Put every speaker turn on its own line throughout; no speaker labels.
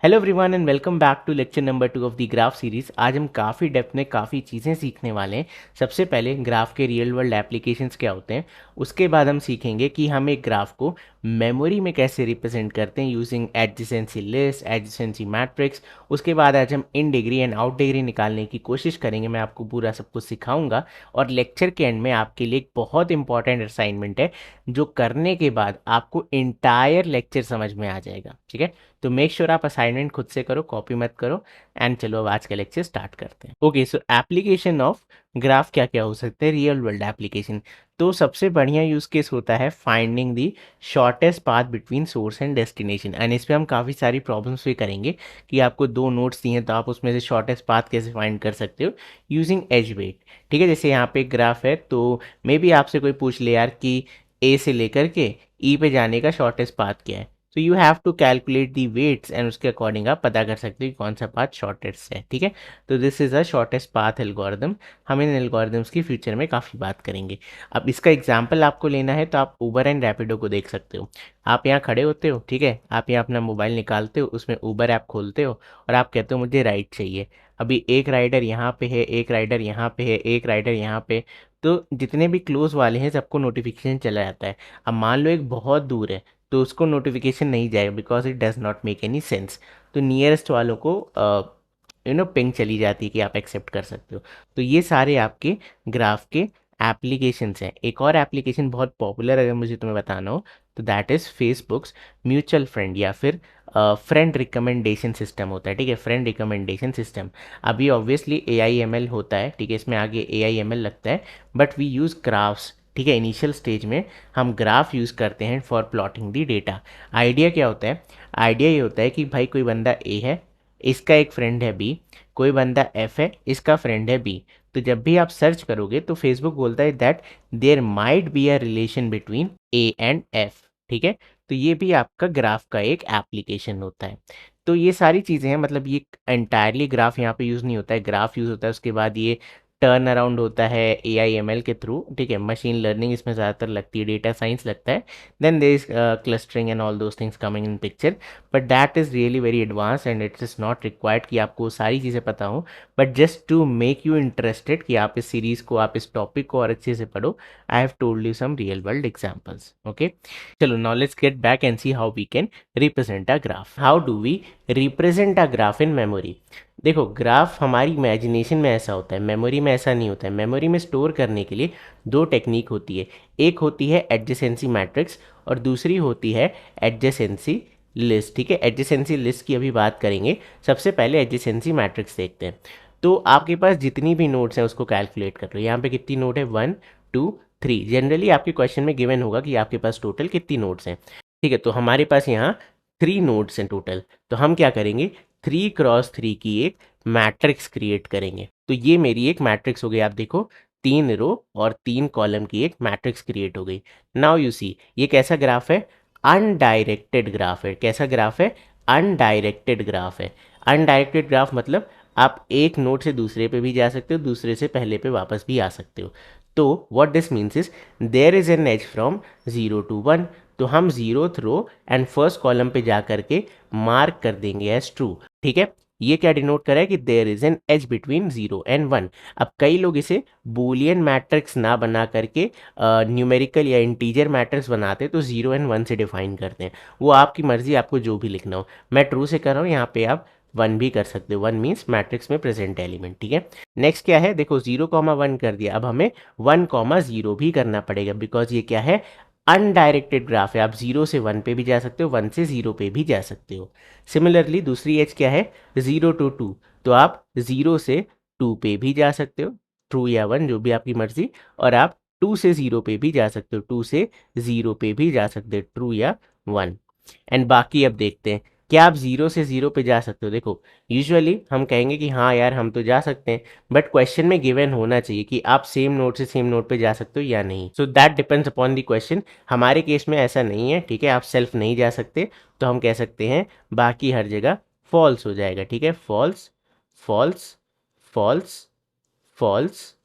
Hello everyone and welcome back to lecture number 2 of the graph series. आज हम काफ़ी depth में काफ़ी चीज़ें सीखने वाले हैं। सबसे पहले ग्राफ के रियल वर्ल्ड एप्लीकेशंस क्या होते हैं, उसके बाद हम सीखेंगे कि हम एक ग्राफ को मेमोरी में कैसे रिप्रेजेंट करते हैं using adjacency list, adjacency matrix. उसके बाद आज हम इन डिग्री एंड आउट डिग्री निकालने की कोशिश करेंगे। मैं आपको पूरा सब कुछ सिखाऊंगा और लेक्चर के एंड में आपके लिए एक बहुत इंपॉर्टेंट असाइनमेंट है जो करने के बाद आपको इंटायर लेक्चर समझ में आ जाएगा। ठीक है, तो मेक श्योर आप असाइनमेंट खुद से करो, कॉपी मत करो। एंड चलो अब आज का लेक्चर स्टार्ट करते हैं। Okay, so application of graph क्या क्या हो सकते हैं रियल वर्ल्ड एप्लीकेशन। तो सबसे बढ़िया यूज केस होता है finding the shortest path between source and destination. And इस पे हम काफ़ी सारी प्रॉब्लम्स भी करेंगे कि आपको दो नोट्स दिए हैं तो आप उसमें से शॉर्टेस्ट पाथ कैसे फाइंड कर सकते हो यूजिंग एज वेट। ठीक है, जैसे यहाँ पे एक ग्राफ है तो मे बी आपसे कोई पूछ ले यार कि ए से लेकर के ई पे जाने का शॉर्टेस्ट पाथ क्या है, तो you have to calculate the weights and उसके अकॉर्डिंग आप पता कर सकते हो कि कौन सा पाथ शॉर्टेस्ट है। ठीक है, तो this is a shortest path algorithm. हम इन एल्गोरिदम्स की फ्यूचर में काफ़ी बात करेंगे। अब इसका एग्जांपल आपको लेना है तो आप उबर एंड रैपिडो को देख सकते हो। आप यहाँ खड़े होते हो, ठीक है, आप यहाँ अपना मोबाइल निकालते हो, उसमें उबर ऐप खोलते हो और आप कहते हो मुझे राइड चाहिए। अभी एक राइडर यहाँ पे है, एक राइडर यहाँ पे है, एक राइडर यहाँ पे, तो जितने भी क्लोज वाले हैं सबको नोटिफिकेशन चला जाता है। अब मान लो एक बहुत दूर है तो उसको नोटिफिकेशन नहीं जाएगा because it does not make any sense. तो नियरेस्ट वालों को पिंग चली जाती है कि आप एक्सेप्ट कर सकते हो। तो ये सारे आपके ग्राफ के एप्लीकेशंस हैं। एक और एप्लीकेशन बहुत पॉपुलर अगर मुझे तुम्हें बताना हो तो that is Facebooks mutual friend या फिर फ्रेंड रिकमेंडेशन सिस्टम होता है। ठीक है, फ्रेंड रिकमेंडेशन सिस्टम। अभी ऑब्वियसली AIML होता है, ठीक है, इसमें आगे AIML लगता है, बट वी यूज़ ग्राफ्स। ठीक है, इनिशियल स्टेज में हम ग्राफ यूज़ करते हैं for plotting the data. Idea क्या होता है? आइडिया ये होता है कि भाई कोई बंदा ए है, इसका एक फ्रेंड है बी, कोई बंदा एफ है, इसका फ्रेंड है बी। तो जब भी आप सर्च करोगे तो फेसबुक बोलता है that there might be a relation between A and F. ठीक है, तो ये भी आपका ग्राफ का एक एप्लीकेशन होता है। तो ये सारी चीज़ें हैं, मतलब ये एंटायरली ग्राफ यहाँ पे यूज़ नहीं होता है, ग्राफ यूज़ होता है उसके बाद ये टर्न अराउंड होता है AIML के थ्रू। ठीक है, मशीन लर्निंग इसमें ज़्यादातर लगती है, डेटा साइंस लगता है, then there is clustering and all those things coming in picture. But that is really very advance and it is not required कि आपको सारी चीज़ें पता हो, but just to make you interested कि आप इस सीरीज़ को, आप इस टॉपिक को और अच्छे से पढ़ो, I have told you some real world examples. Okay, चलो now let's get back and see how we can represent a graph. How do we represent a graph in memory? देखो, ग्राफ हमारी imagination में ऐसा होता है, memory में ऐसा नहीं होता है। मेमोरी में स्टोर करने के लिए दो टेक्निक होती है, एक होती है एडजेसेंसी मैट्रिक्स और दूसरी होती है एडजेसेंसी लिस्ट। ठीक है, एडजेसेंसी लिस्ट की अभी बात करेंगे, सबसे पहले एडजेसेंसी मैट्रिक्स देखते हैं। तो आपके पास जितनी भी नोड्स हैं उसको कैलकुलेट कर लो। यहाँ पे कितनी नोड है? 1 2 3। जनरली आपके क्वेश्चन में गिवन होगा कि आपके पास टोटल कितनी नोड्स हैं। ठीक है, तो हमारे पास यहाँ 3 नोड्स हैं टोटल। तो हम क्या करेंगे, 3x3 की एक मैट्रिक्स क्रिएट करेंगे। तो ये मेरी एक मैट्रिक्स हो गई, आप देखो 3 रो और 3 कॉलम की एक मैट्रिक्स क्रिएट हो गई। नाउ यू सी ये कैसा ग्राफ है? अनडायरेक्टेड ग्राफ है। कैसा ग्राफ है? अनडायरेक्टेड ग्राफ है। अनडायरेक्टेड ग्राफ मतलब आप एक नोड से दूसरे पे भी जा सकते हो, दूसरे से पहले पे वापस भी आ सकते हो। तो what this means is there is an edge from 0 to 1। तो हम 0th row and first column पे जा करके मार्क कर देंगे एज ट्रू। ठीक है, ये क्या डिनोट करा है कि there is an edge between 0 and 1। अब कई लोग इसे बूलियन मैट्रिक्स ना बना करके न्यूमेरिकल या इंटीजर मैट्रिक्स बनाते, तो 0 and 1 से डिफाइन करते हैं। वो आपकी मर्जी, आपको जो भी लिखना हो। मैं ट्रू से कर रहा हूँ, यहाँ पे आप 1 भी कर सकते हो। 1 मीन्स मैट्रिक्स में प्रेजेंट एलिमेंट। ठीक है, नेक्स्ट क्या है? देखो 0,1 कर दिया, अब हमें 1,0 भी करना पड़ेगा बिकॉज ये क्या है? अनडायरेक्टेड ग्राफ है। आप 0 से 1 पे भी जा सकते हो, 1 से 0 पे भी जा सकते हो। सिमिलरली दूसरी एज क्या है? 0 to 2। तो आप 0 से 2 पे भी जा सकते हो, ट्रू या 1 जो भी आपकी मर्जी, और आप 2 से 0 पे भी जा सकते हो, 2 से 0 पे भी जा सकते हो, ट्रू या 1। एंड बाकी अब देखते हैं, क्या आप 0 से 0 पे जा सकते हो? देखो यूजुअली हम कहेंगे कि हाँ यार हम तो जा सकते हैं, बट क्वेश्चन में गिवन होना चाहिए कि आप सेम नोड से सेम नोड पे जा सकते हो या नहीं। So that depends upon the question. हमारे केस में ऐसा नहीं है। ठीक है, आप सेल्फ नहीं जा सकते, तो हम कह सकते हैं बाकी हर जगह फॉल्स हो जाएगा। ठीक है, false false false false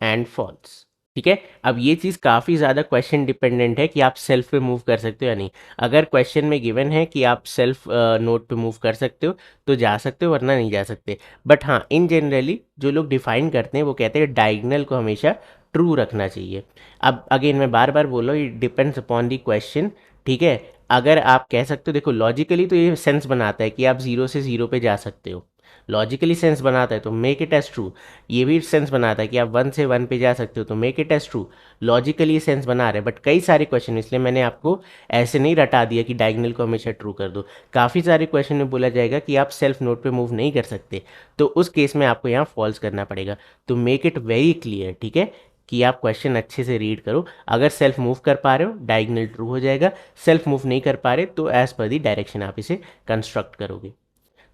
and false. ठीक है। अब ये चीज़ काफ़ी ज़्यादा क्वेश्चन डिपेंडेंट है कि आप सेल्फ पे मूव कर सकते हो या नहीं। अगर क्वेश्चन में गिवन है कि आप सेल्फ नोड पे मूव कर सकते हो तो जा सकते हो, वरना नहीं जा सकते। बट हाँ, इन जनरली जो लोग डिफाइन करते हैं वो कहते हैं डायगोनल को हमेशा ट्रू रखना चाहिए। अब अगेन मैं बार बार बोल रहा हूँ, it depends upon the question. ठीक है। अगर आप कह सकते हो, देखो लॉजिकली तो ये सेंस बनाता है कि आप जीरो से जीरो पे जा सकते हो, लॉजिकली सेंस बनाता है, तो मेक इट एज ट्रू। ये भी सेंस बनाता है कि आप वन से वन पे जा सकते हो, तो make it edge true. Logically sense बना रहे हैं। बट कई सारे क्वेश्चन, इसलिए मैंने आपको ऐसे नहीं रटा दिया कि डायगोनल को हमेशा ट्रू कर दो। काफ़ी सारे क्वेश्चन में बोला जाएगा कि आप सेल्फ नोड पे मूव नहीं कर सकते, तो उस केस में आपको यहाँ फॉल्स करना पड़ेगा। तो मेक इट वेरी क्लियर, ठीक है, कि आप क्वेश्चन अच्छे से रीड करो। अगर सेल्फ मूव कर पा रहे हो डायगोनल ट्रू हो जाएगा, सेल्फ मूव नहीं कर पा रहे तो एज पर दी डायरेक्शन आप इसे कंस्ट्रक्ट करोगे।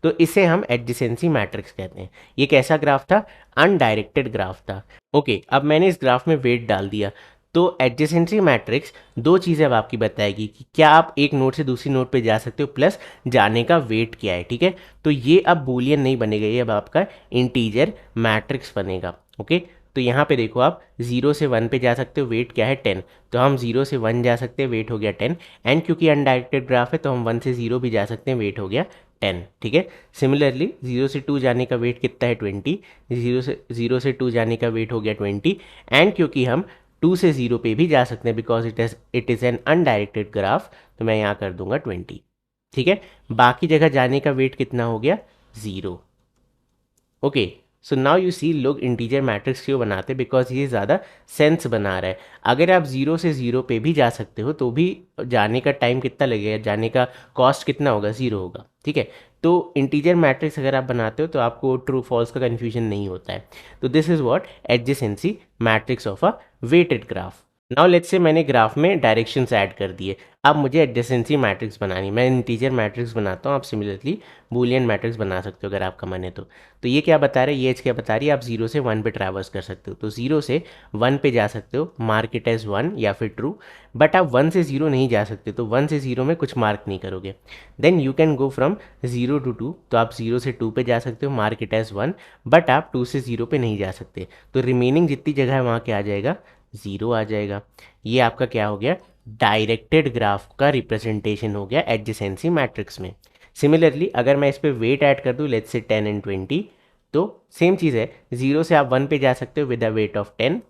तो इसे हम एडजेसेंसी मैट्रिक्स कहते हैं। ये कैसा ग्राफ था? अनडायरेक्टेड ग्राफ था। ओके, अब मैंने इस ग्राफ में वेट डाल दिया। तो एडजेसेंसी मैट्रिक्स दो चीज़ें अब आपकी बताएगी कि क्या आप एक नोड से दूसरी नोड पे जा सकते हो, प्लस जाने का वेट क्या है। ठीक है। तो ये अब बूलियन नहीं बनेगा, ये अब आपका इंटीजर मैट्रिक्स बनेगा। ओके। तो यहाँ पे देखो, आप 0 से 1 पे जा सकते हो, वेट क्या है 10। तो हम 0 से 1 जा सकते हैं, वेट हो गया 10। एंड क्योंकि अनडायरेक्टेड ग्राफ है तो हम 1 से 0 भी जा सकते हैं, वेट हो गया 10। ठीक है। सिमिलरली 0 से 2 जाने का वेट कितना है 20। 0 से 2 जाने का वेट हो गया 20। एंड क्योंकि हम 2 से 0 पे भी जा सकते हैं because it is an undirected graph, तो मैं यहाँ कर दूंगा 20। ठीक है। बाकी जगह जाने का वेट कितना हो गया 0। Okay. So now you see, लोग इंटीजर मैट्रिक्स क्यों बनाते हैं? बिकॉज ये ज़्यादा सेंस बना रहा है। अगर आप 0 से 0 पे भी जा सकते हो तो भी जाने का टाइम कितना लगेगा, जाने का कॉस्ट कितना होगा, 0 होगा। ठीक है। तो इंटीजर मैट्रिक्स अगर आप बनाते हो तो आपको ट्रू फॉल्स का कन्फ्यूजन नहीं होता है। तो this is what adjacency matrix of a weighted graph. Now let's say मैंने ग्राफ में डायरेक्शंस ऐड कर दिए। अब मुझे एडजेसेंसी मैट्रिक्स बनानी, मैं इंटीजर मैट्रिक्स बनाता हूँ, आप सिमिलरली बूलियन मैट्रिक्स बना सकते हो अगर आपका मन है तो ये क्या बता रहा है, ये एज क्या बता रही है, आप 0 से 1 पे ट्रैवर्स कर सकते हो। तो 0 से 1 पे जा सकते हो, मार्क इट एज 1 या फिर ट्रू। बट आप 1 से 0 नहीं जा सकते, तो 1 से 0 में कुछ मार्क नहीं करोगे। Then you can go from 0 to 2, तो आप 0 से 2 पे जा सकते हो, मार्क इट एज 1। बट आप 2 से 0 पे नहीं जा सकते, तो रिमेनिंग जितनी जगह है वहाँ क्या आ जाएगा, 0 आ जाएगा। ये आपका क्या हो गया, डायरेक्टेड ग्राफ का रिप्रेजेंटेशन हो गया एडजेसेंसी मैट्रिक्स में। सिमिलरली अगर मैं इस पर वेट ऐड कर दूँ, लेट्स से 10 एंड 20, तो सेम चीज़ है। 0 से आप 1 पे जा सकते हो विद अ वेट ऑफ 10।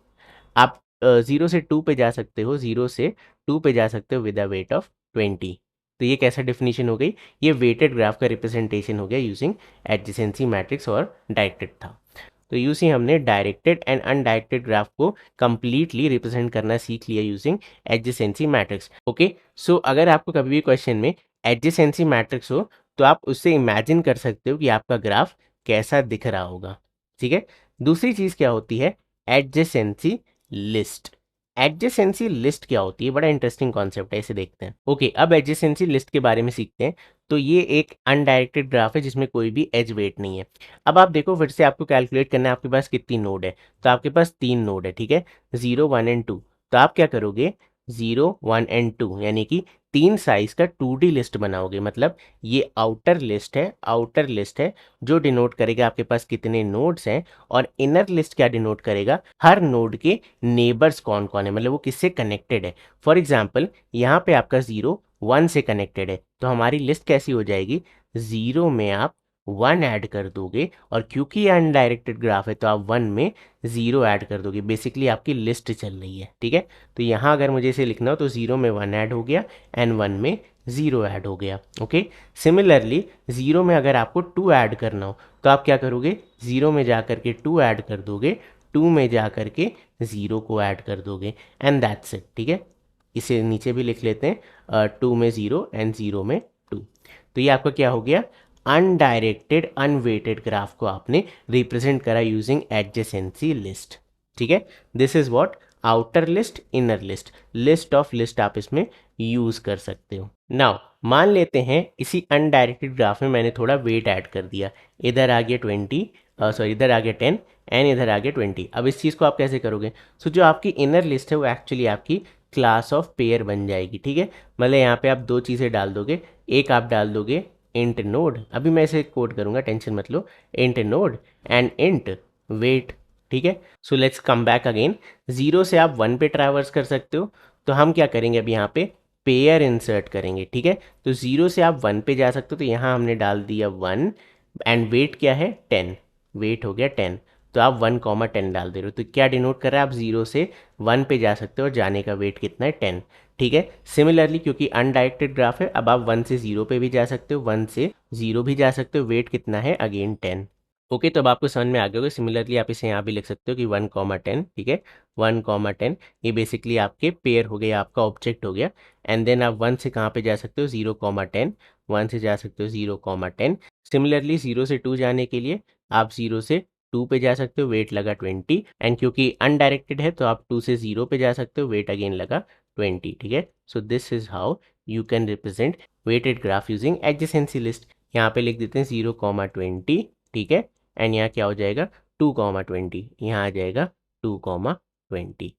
आप 0 से 2 पे जा सकते हो, 0 से 2 पे जा सकते हो विद अ वेट ऑफ 20। तो ये कैसा डिफिनीशन हो गई, ये वेटेड ग्राफ का रिप्रेजेंटेशन हो गया यूजिंग एडजेसेंसी मैट्रिक्स और डायरेक्टेड था। तो यूसी हमने डायरेक्टेड एंड अनडायरेक्टेड ग्राफ को कंप्लीटली रिप्रेजेंट करना सीख लिया यूजिंग एडजेसेंसी मैट्रिक्स। ओके। सो अगर आपको कभी भी क्वेश्चन में एडजेसेंसी मैट्रिक्स हो तो आप उससे इमेजिन कर सकते हो कि आपका ग्राफ कैसा दिख रहा होगा। ठीक है। दूसरी चीज़ क्या होती है, एडजेसेंसी लिस्ट। एडजेसेंसी लिस्ट क्या होती है, बड़ा इंटरेस्टिंग कॉन्सेप्ट है, इसे देखते हैं। ओके, अब एडजेसेंसी लिस्ट के बारे में सीखते हैं। तो ये एक अनडायरेक्टेड ग्राफ है जिसमें कोई भी एज वेट नहीं है। अब आप देखो, फिर से आपको कैलकुलेट करना है आपके पास कितनी नोड है। तो आपके पास 3 नोड है, ठीक है, 0 1 एंड 2। तो आप क्या करोगे, 0 1 एंड 2 यानी कि 3 साइज का 2D लिस्ट बनाओगे। मतलब ये आउटर लिस्ट है, आउटर लिस्ट है जो डिनोट करेगा आपके पास कितने नोड्स हैं। और इनर लिस्ट क्या डिनोट करेगा, हर नोड के नेबर्स कौन कौन है, मतलब वो किससे कनेक्टेड है। फॉर एग्जाम्पल यहाँ पे आपका 0 1 से कनेक्टेड है, तो हमारी लिस्ट कैसी हो जाएगी, 0 में आप 1 ऐड कर दोगे, और क्योंकि ये अनडायरेक्टेड ग्राफ है तो आप 1 में 0 ऐड कर दोगे। बेसिकली आपकी लिस्ट चल रही है। ठीक है। तो यहाँ अगर मुझे इसे लिखना हो तो 0 में 1 ऐड हो गया एंड 1 में 0 ऐड हो गया। ओके। सिमिलरली 0 में अगर आपको 2 ऐड करना हो तो आप क्या करोगे, 0 में जा करके 2 ऐड कर दोगे, 2 में जा करके 0 को ऐड कर दोगे, एंड दैट्स इट। ठीक है। इसे नीचे भी लिख लेते हैं, 2 में 0 एंड 0 में 2। तो ये आपका क्या हो गया, अनडायरेक्टेड अनवेटेड ग्राफ को आपने रिप्रेजेंट करा यूजिंग एडजेसेंसी लिस्ट। ठीक है। This is what outer list, inner list, list of list आप इसमें यूज कर सकते हो। नाउ मान लेते हैं इसी अनडायरेक्टेड ग्राफ में मैंने थोड़ा वेट ऐड कर दिया, इधर आ गया 20, सॉरी इधर आ गया 10 एंड इधर आ गया 20। अब इस चीज़ को आप कैसे करोगे, सो जो आपकी इनर लिस्ट है वो एक्चुअली आपकी क्लास ऑफ पेयर बन जाएगी। ठीक है। मतलब यहाँ पे आप दो चीज़ें डाल दोगे, एक आप डाल दोगे इंट नोड, अभी मैं इसे कोड करूँगा, टेंशन मत लो, int node and int weight. ठीक है। So let's come back again, 0 से आप 1 पे ट्रैवर्स कर सकते हो, तो हम क्या करेंगे अब यहाँ पे पेयर इंसर्ट करेंगे, ठीक है। तो 0 से आप 1 पे जा सकते हो, तो यहाँ हमने डाल दिया 1 एंड वेट क्या है 10, वेट हो गया 10, तो आप 1,10 डाल दे रहे हो, तो क्या डिनोट कर रहा है आप 0 से 1 पे जा सकते हो और जाने का वेट कितना है 10, ठीक है। सिमिलरली क्योंकि अनडायरेक्टेड ग्राफ है, अब आप 1 से 0 पे भी जा सकते हो, 1 से 0 भी जा सकते हो, वेट कितना है अगेन 10। ओके, तो अब आपको समझ में आ गया होगा। सिमिलरली आप इसे यहाँ भी लिख सकते हो कि 1,10, ठीक है, 1,10 ये बेसिकली आपके पेयर हो गया, आपका ऑब्जेक्ट हो गया। एंड देन आप 1 से कहाँ पे जा सकते हो 0,10, 1 से जा सकते हो 0,10। सिमिलरली 0 से 2 जाने के लिए आप 0 से 2 पे जा सकते हो, वेट लगा 20, एंड क्योंकि अनडायरेक्टेड है तो आप 2 से 0 पे जा सकते हो, वेट अगेन लगा 20, ठीक है। So this is how you can represent weighted graph using adjacency list. यहाँ पे लिख देते हैं 0,20, ठीक है, एंड यहाँ क्या हो जाएगा 2,20, यहाँ आ जाएगा 2,20।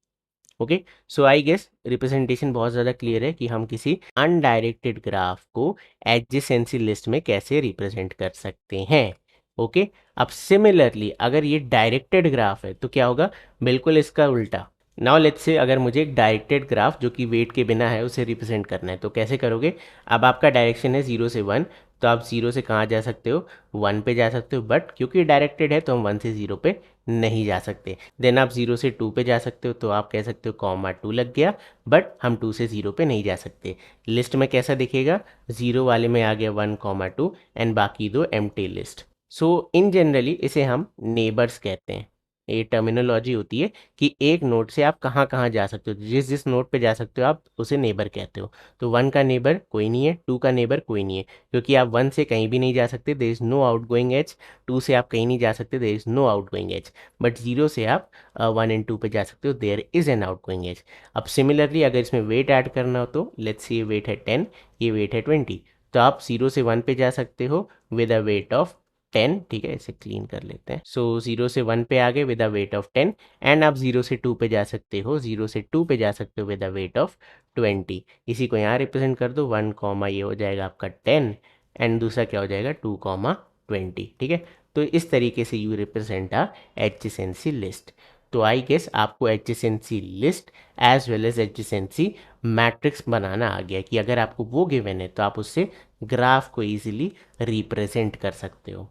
Okay, so I guess representation बहुत ज़्यादा क्लियर है कि हम किसी अनडायरेक्टेड ग्राफ को एडजेसेंसी लिस्ट में कैसे रिप्रेजेंट कर सकते हैं। ओके, अब सिमिलरली अगर ये डायरेक्टेड ग्राफ है तो क्या होगा, बिल्कुल इसका उल्टा। नाउ लेट्स से अगर मुझे एक डायरेक्टेड ग्राफ जो कि वेट के बिना है उसे रिप्रेजेंट करना है, तो कैसे करोगे। अब आपका डायरेक्शन है 0 से 1, तो आप 0 से कहाँ जा सकते हो 1 पे जा सकते हो, बट क्योंकि डायरेक्टेड है तो हम 1 से 0 पे नहीं जा सकते। देन आप 0 से 2 पे जा सकते हो, तो आप कह सकते हो कॉमा 2 लग गया, बट हम 2 से 0 पे नहीं जा सकते। लिस्ट में कैसा दिखेगा, 0 वाले में आ गया 1,2 एंड बाकी दो एम्प्टी लिस्ट। सो इन जनरली इसे हम नेबर्स कहते हैं। ये टर्मिनोलॉजी होती है कि एक नोड से आप कहाँ कहाँ जा सकते हो, जिस जिस नोड पे जा सकते हो आप उसे नेबर कहते हो। तो 1 का नेबर कोई नहीं है, 2 का नेबर कोई नहीं है, क्योंकि आप 1 से कहीं भी नहीं जा सकते, there is no outgoing edge, 2 से आप कहीं नहीं जा सकते, there is no outgoing edge, but 0 से आप 1 एंड 2 पे जा सकते हो, there is an outgoing edge. अब सिमिलरली अगर इसमें वेट ऐड करना हो तो लेट्स से ये वेट है 10, ये वेट है 20, तो आप 0 से 1 पे जा सकते हो विद अ वेट ऑफ 10, ठीक है, इसे क्लीन कर लेते हैं। सो 0 से 1 पे आ गए with a weight of 10, and आप 0 से 2 पे जा सकते हो, 0 से 2 पे जा सकते हो विद अ वेट ऑफ 20। इसी को यहाँ रिप्रेजेंट कर दो, 1 कॉमा ये हो जाएगा आपका 10 एंड दूसरा क्या हो जाएगा 2,20, ठीक है। तो इस तरीके से you represent a adjacency list. तो आई गेस आपको adjacency list as well as adjacency matrix बनाना आ गया कि अगर आपको वो गिवन है तो आप उससे ग्राफ को इजीली रिप्रेजेंट कर सकते हो।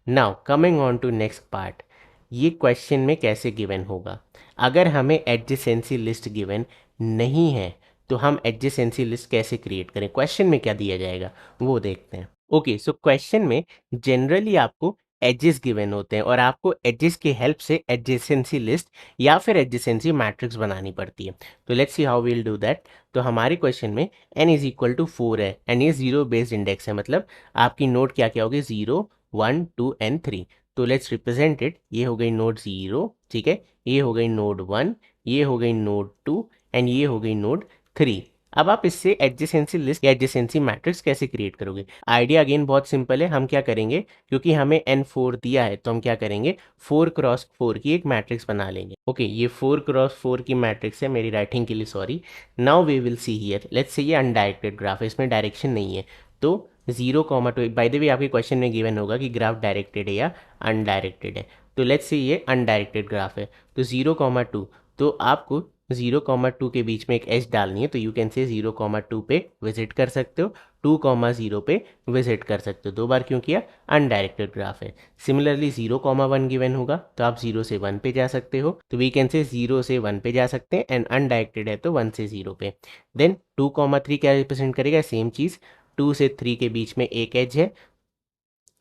Now coming on to next part, ये क्वेश्चन में कैसे गिवन होगा। अगर हमें एडजेसेंसी लिस्ट गिवन नहीं है तो हम एडजेसेंसी लिस्ट कैसे क्रिएट करें, क्वेश्चन में क्या दिया जाएगा वो देखते हैं। ओके, सो क्वेश्चन में जनरली आपको एजेस गिवन होते हैं और आपको एजेस की हेल्प से एडजेसेंसी लिस्ट या फिर एडजेसेंसी मैट्रिक्स बनानी पड़ती है। तो let's see how we'll do that. तो हमारे क्वेश्चन में n इज इक्वल टू 4 है एंड ये 0 बेस्ड इंडेक्स है, मतलब आपकी नोट क्या क्या होगी 0, 1, 2 एंड 3। तो लेट्स रिप्रेजेंट इट, ये हो गई नोड 0, ठीक है, ये हो गई नोड 1, ये हो गई नोड 2 एंड ये हो गई नोड 3। अब आप इससे एडजेसेंसी लिस्ट या एडजेसेंसी मैट्रिक्स कैसे क्रिएट करोगे। आइडिया अगेन बहुत सिंपल है, हम क्या करेंगे क्योंकि हमें n4 दिया है तो हम क्या करेंगे 4 क्रॉस 4 की एक मैट्रिक्स बना लेंगे। ओके, ये 4 क्रॉस 4 की मैट्रिक्स है, मेरी राइटिंग के लिए sorry. Now we will see here, let's say ये अनडायरेक्टेड ग्राफ है, इसमें डायरेक्शन नहीं है, तो 0,2, बाय द वे आपके क्वेश्चन में गिवन होगा कि ग्राफ डायरेक्टेड है या अनडायरेक्टेड है। तो लेट्स से ये अनडायरेक्टेड ग्राफ है, तो 0,2, तो आपको 0,2 के बीच में एक एज डालनी है, तो यू कैन से 0,2 पे विजिट कर सकते हो, 2,0 पे विजिट कर सकते हो। दो बार क्यों किया, अनडायरेक्टेड ग्राफ है। सिमिलरली 0,1 गिवन होगा तो आप 0 से 1 पे जा सकते हो, तो वी कैन से 0 से 1 पे जा सकते हैं, एंड अनडायरेक्टेड है तो 1 से 0 पे। देन 2,3 क्या रिप्रेजेंट करेगा, सेम चीज़, 2 से 3 के बीच में एक एज है,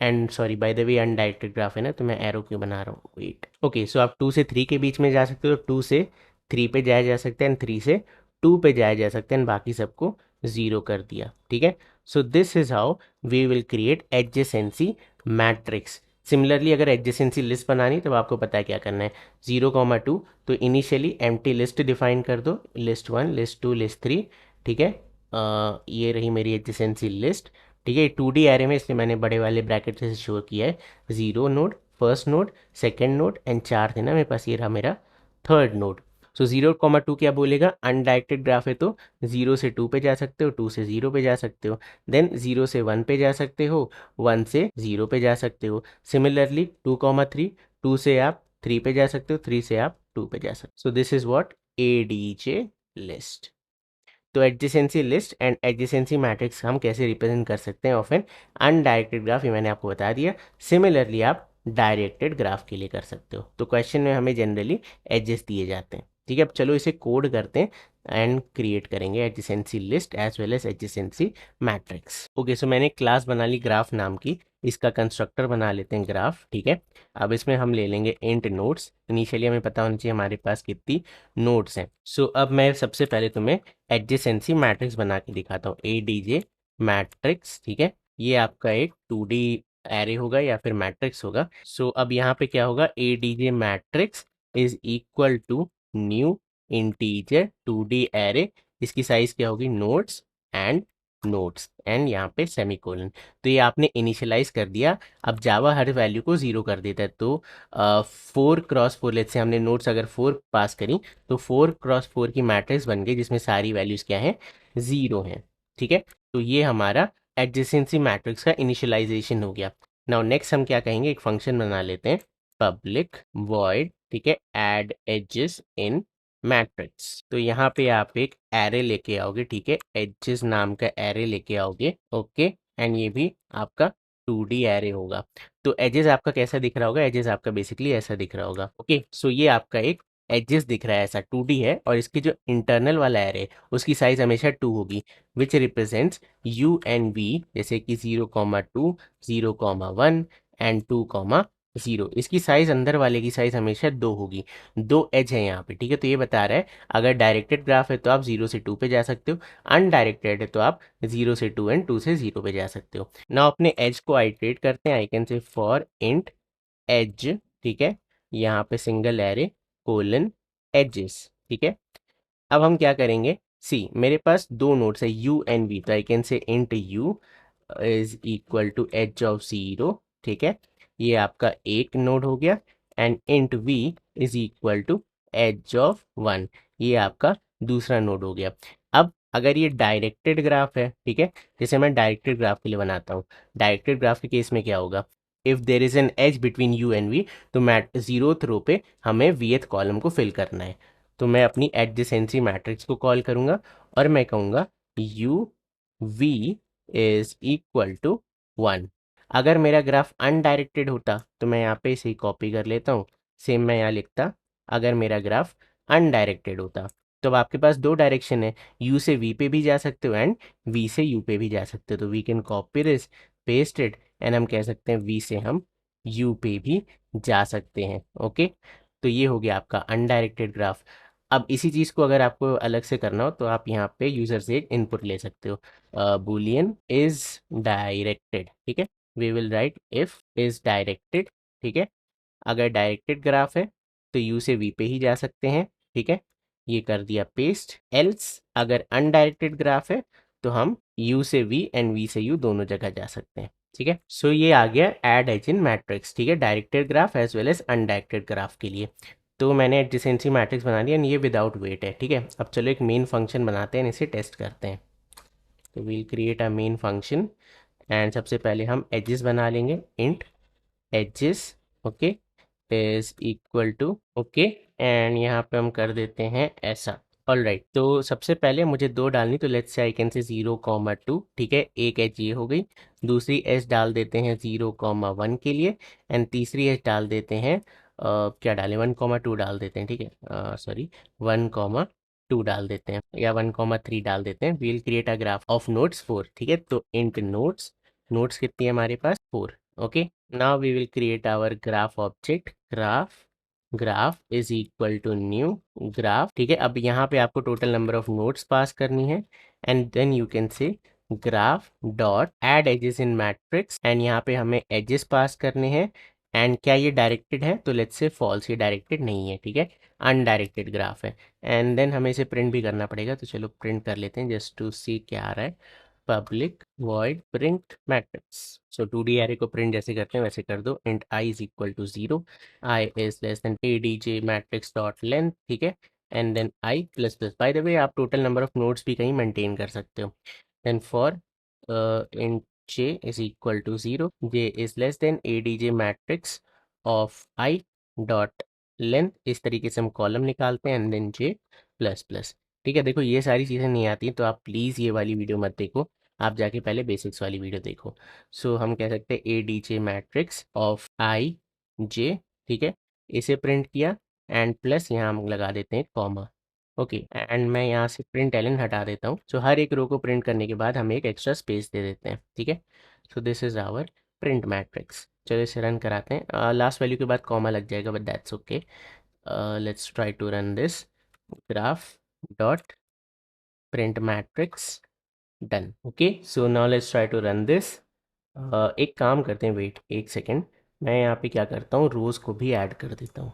and sorry bye the way undirected graph है ना तो मैं एरो क्यों बना रहा हूँ, वेट। ओके, सो आप 2 से 3 के बीच में जा सकते हो, 2 से 3 पे जाया जा सकता है एंड 3 से 2 पे जाया जा सकता है, एंड बाकी सबको 0 कर दिया, ठीक है। So this is how we will create adjacency matrix. Similarly अगर एडजेसेंसी लिस्ट बनानी तो आपको पता है क्या करना है, 0,2, तो इनिशियली एम्प्टी लिस्ट डिफाइन कर दो, लिस्ट 1, लिस्ट 2, लिस्ट 3, ठीक है। ये रही मेरी एडजेसेंसी लिस्ट, ठीक है। 2D एरे में इसलिए मैंने बड़े वाले ब्रैकेट से शो किया है, 0 node, first node, second node and 4 थे ना मेरे पास, ये रहा मेरा थर्ड नोड। सो 0,2 क्या बोलेगा, अनडायरेक्टेड ग्राफ है तो 0 से 2 पे जा सकते हो, 2 से 0 पे जा सकते हो, देन 0 से 1 पे जा सकते हो, 1 से 0 पे जा सकते हो। सिमिलरली 2,3, 2 से आप 3 पे जा सकते हो, 3 से आप 2 पे जा सकते हो। So this is what ADJ list. तो adjacency list and adjacency matrix हम कैसे रिप्रेजेंट कर सकते हैं ऑफ एन अनडायरेक्टेड ग्राफ, ये मैंने आपको बता दिया। सिमिलरली आप डायरेक्टेड ग्राफ के लिए कर सकते हो। तो क्वेश्चन में हमें जनरली एडजेस दिए जाते हैं, ठीक है। अब चलो इसे कोड करते हैं एंड क्रिएट करेंगे adjacency list as well as adjacency matrix. Okay, so मैंने क्लास बना ली ग्राफ नाम की, इसका कंस्ट्रक्टर बना लेते हैं ग्राफ, ठीक है। अब इसमें हम ले लेंगे इंट नोड्स। इनिशियली हमें पता होना चाहिए हमारे पास कितनी नोड्स हैं। सो अब मैं सबसे पहले तुम्हें एडजेसेंसी मैट्रिक्स बना के दिखाता हूँ, एडीजे मैट्रिक्स, ठीक है। ये आपका एक 2D एरे होगा या फिर मैट्रिक्स होगा। सो अब यहाँ पे क्या होगा, ADJ matrix is equal to new integer 2D array, इसकी साइज क्या होगी, नोड्स एंड यहाँ पे सेमीकोलन। तो ये आपने इनिशियलाइज कर दिया। अब जावा हर वैल्यू को 0 कर देता है। तो 4x4, लेट से हमने नोट्स अगर 4 पास करी, तो 4x4 की मैट्रिक्स बन गई जिसमें सारी वैल्यूज़ क्या हैं, 0 हैं, ठीक है। तो ये हमारा एडजेसेंसी मैट्रिक्स का इनिशियलाइजेशन हो गया। नाउ नेक्स्ट हम क्या कहेंगे, एक फंक्शन बना लेते हैं, पब्लिक वॉइड, ठीक है, ऐड एजेस इन मैट्रिक्स। तो यहाँ पे आप एक एरे लेके आओगे, ठीक है, एजेस नाम का एरे लेके आओगे, ओके। एंड ये भी आपका 2D एरे होगा। तो एजेस आपका कैसा दिख रहा होगा, एजेस आपका बेसिकली ऐसा दिख रहा होगा, ओके। सो ये आपका एक एजेस दिख रहा है, ऐसा 2D है, और इसकी जो इंटरनल वाला एरे उसकी साइज हमेशा 2 होगी, which represents u and v, जैसे कि 0,2, 0,1 एंड 2,0। इसकी साइज अंदर वाले की साइज हमेशा 2 होगी। 2 एज है यहाँ पे, ठीक है। तो ये बता रहा है अगर डायरेक्टेड ग्राफ है तो आप 0 से 2 पे जा सकते हो, अनडायरेक्टेड है तो आप 0 से 2 एंड 2 से 0 पे जा सकते हो। ना अपने एज को आइटरेट करते हैं, I can say for int edge, ठीक है, यहाँ पे सिंगल एरे कोलन एजेस, ठीक है। अब हम क्या करेंगे, सी मेरे पास दो नोड्स है यू एंड वी, तो I can say int u is equal to edge of 0, ठीक है, ये आपका एक नोड हो गया। And int v is equal to edge of 1, ये आपका दूसरा नोड हो गया। अब अगर ये डायरेक्टेड ग्राफ है, ठीक है, जैसे मैं डायरेक्टेड ग्राफ के लिए बनाता हूँ, डायरेक्टेड ग्राफ के केस में क्या होगा, if there is an edge between u and v, तो मैट 0th रो पे हमें वीथ कॉलम को फिल करना है। तो मैं अपनी एडजेसेंसी मैट्रिक्स को कॉल करूंगा और मैं कहूँगा u v is equal to 1। अगर मेरा ग्राफ अनडायरेक्टेड होता तो मैं यहाँ पे इसे कॉपी कर लेता हूँ, सेम मैं यहाँ लिखता, अगर मेरा ग्राफ अनडायरेक्टेड होता। तो अब आपके पास दो डायरेक्शन है, यू से वी पे भी जा सकते हो एंड वी से यू पे भी जा सकते हो। तो we can copy this, paste it, and हम कह सकते हैं वी से हम यू पे भी जा सकते हैं, ओके। तो ये हो गया आपका अनडायरेक्टेड ग्राफ। अब इसी चीज़ को अगर आपको अलग से करना हो तो आप यहाँ पे यूज़र से एक इनपुट ले सकते हो, बूलियन इज डायरेक्टेड, ठीक है। We will write if is directed, ठीक है। अगर डायरेक्टेड ग्राफ है तो यू से वी पे ही जा सकते हैं, ठीक है, ये कर दिया पेस्ट। एल्स अगर अनडायरेक्टेड ग्राफ है तो हम यू से वी एंड वी से यू दोनों जगह जा सकते हैं, ठीक है। सो ये आ गया एड एज इन मैट्रिक्स, ठीक है, directed graph as well as undirected graph के लिए। तो मैंने एडजेसेंसी मैट्रिक्स बना दिया, ये विदाउट वेट है, ठीक है। अब चलो एक मेन फंक्शन बनाते हैं, इसे टेस्ट करते हैं। तो we'll create a main function and सबसे पहले हम एजेस बना लेंगे, int edges, okay, is equal to, okay, and यहाँ पे हम कर देते हैं ऐसा। ऑल राइट, तो सबसे पहले मुझे दो डालनी, तो लेट्स से आई कैन से 0,2, ठीक है, एक एज ये हो गई, दूसरी एज डाल देते हैं 0,1 के लिए, एंड तीसरी एज डाल देते हैं क्या डालें, 1,2 डाल देते हैं, ठीक है, सॉरी 1,2 डाल देते हैं या 1,3 डाल देते हैं। We'll create a graph of nodes 4, ठीक है। तो इंट नोड्स, नोड्स कितनी है हमारे पास, 4, okay. Now we will create our graph object, graph is equal to new graph, ठीक है। अब यहाँ पे आपको total number of nodes pass करनी है, and then you can say graph dot add edges in matrix, and यहाँ पे हमें एजेस पास करने हैं। एंड क्या ये डायरेक्टेड है, तो लेट्स से फॉल्स, ये डायरेक्टेड नहीं है, ठीक है, अनडायरेक्टेड ग्राफ है। एंड देन हमें इसे प्रिंट भी करना पड़ेगा, तो चलो प्रिंट कर लेते हैं जस्ट टू सी क्या आ रहा है, public void print matrix. So 2D array को प्रिंट जैसे करते हैं वैसे कर दो, int i is equal to 0, i is less than ADJ matrix dot length, ठीक है, and then i plus plus. By the way आप टोटल नंबर ऑफ नोड्स भी कहीं मेंटेन कर सकते हो। Then for int j is equal to 0, j is less than ADJ matrix of i dot length, इस तरीके से हम कॉलम निकालते हैं and then j plus plus. ठीक है, देखो ये सारी चीज़ें नहीं आती तो आप प्लीज़ ये वाली वीडियो मत देखो, आप जाके पहले बेसिक्स वाली वीडियो देखो। सो हम कह सकते हैं A D J matrix of I J, ठीक है, इसे प्रिंट किया एंड प्लस यहाँ हम लगा देते हैं कॉमा। ओके, एंड मैं यहाँ से प्रिंट एलन हटा देता हूँ। सो हर एक रो को प्रिंट करने के बाद हम एक एक्स्ट्रा स्पेस दे देते हैं। ठीक है, so this is our print matrix. चलो इसे रन कराते हैं। लास्ट वैल्यू के बाद कॉमा लग जाएगा but that's okay. Let's try to run this graph dot print matrix, done. Okay, so now let's try to run this. एक काम करते हैं, वेट एक सेकेंड, मैं यहाँ पे क्या करता हूँ, रोज़ को भी ऐड कर देता हूँ।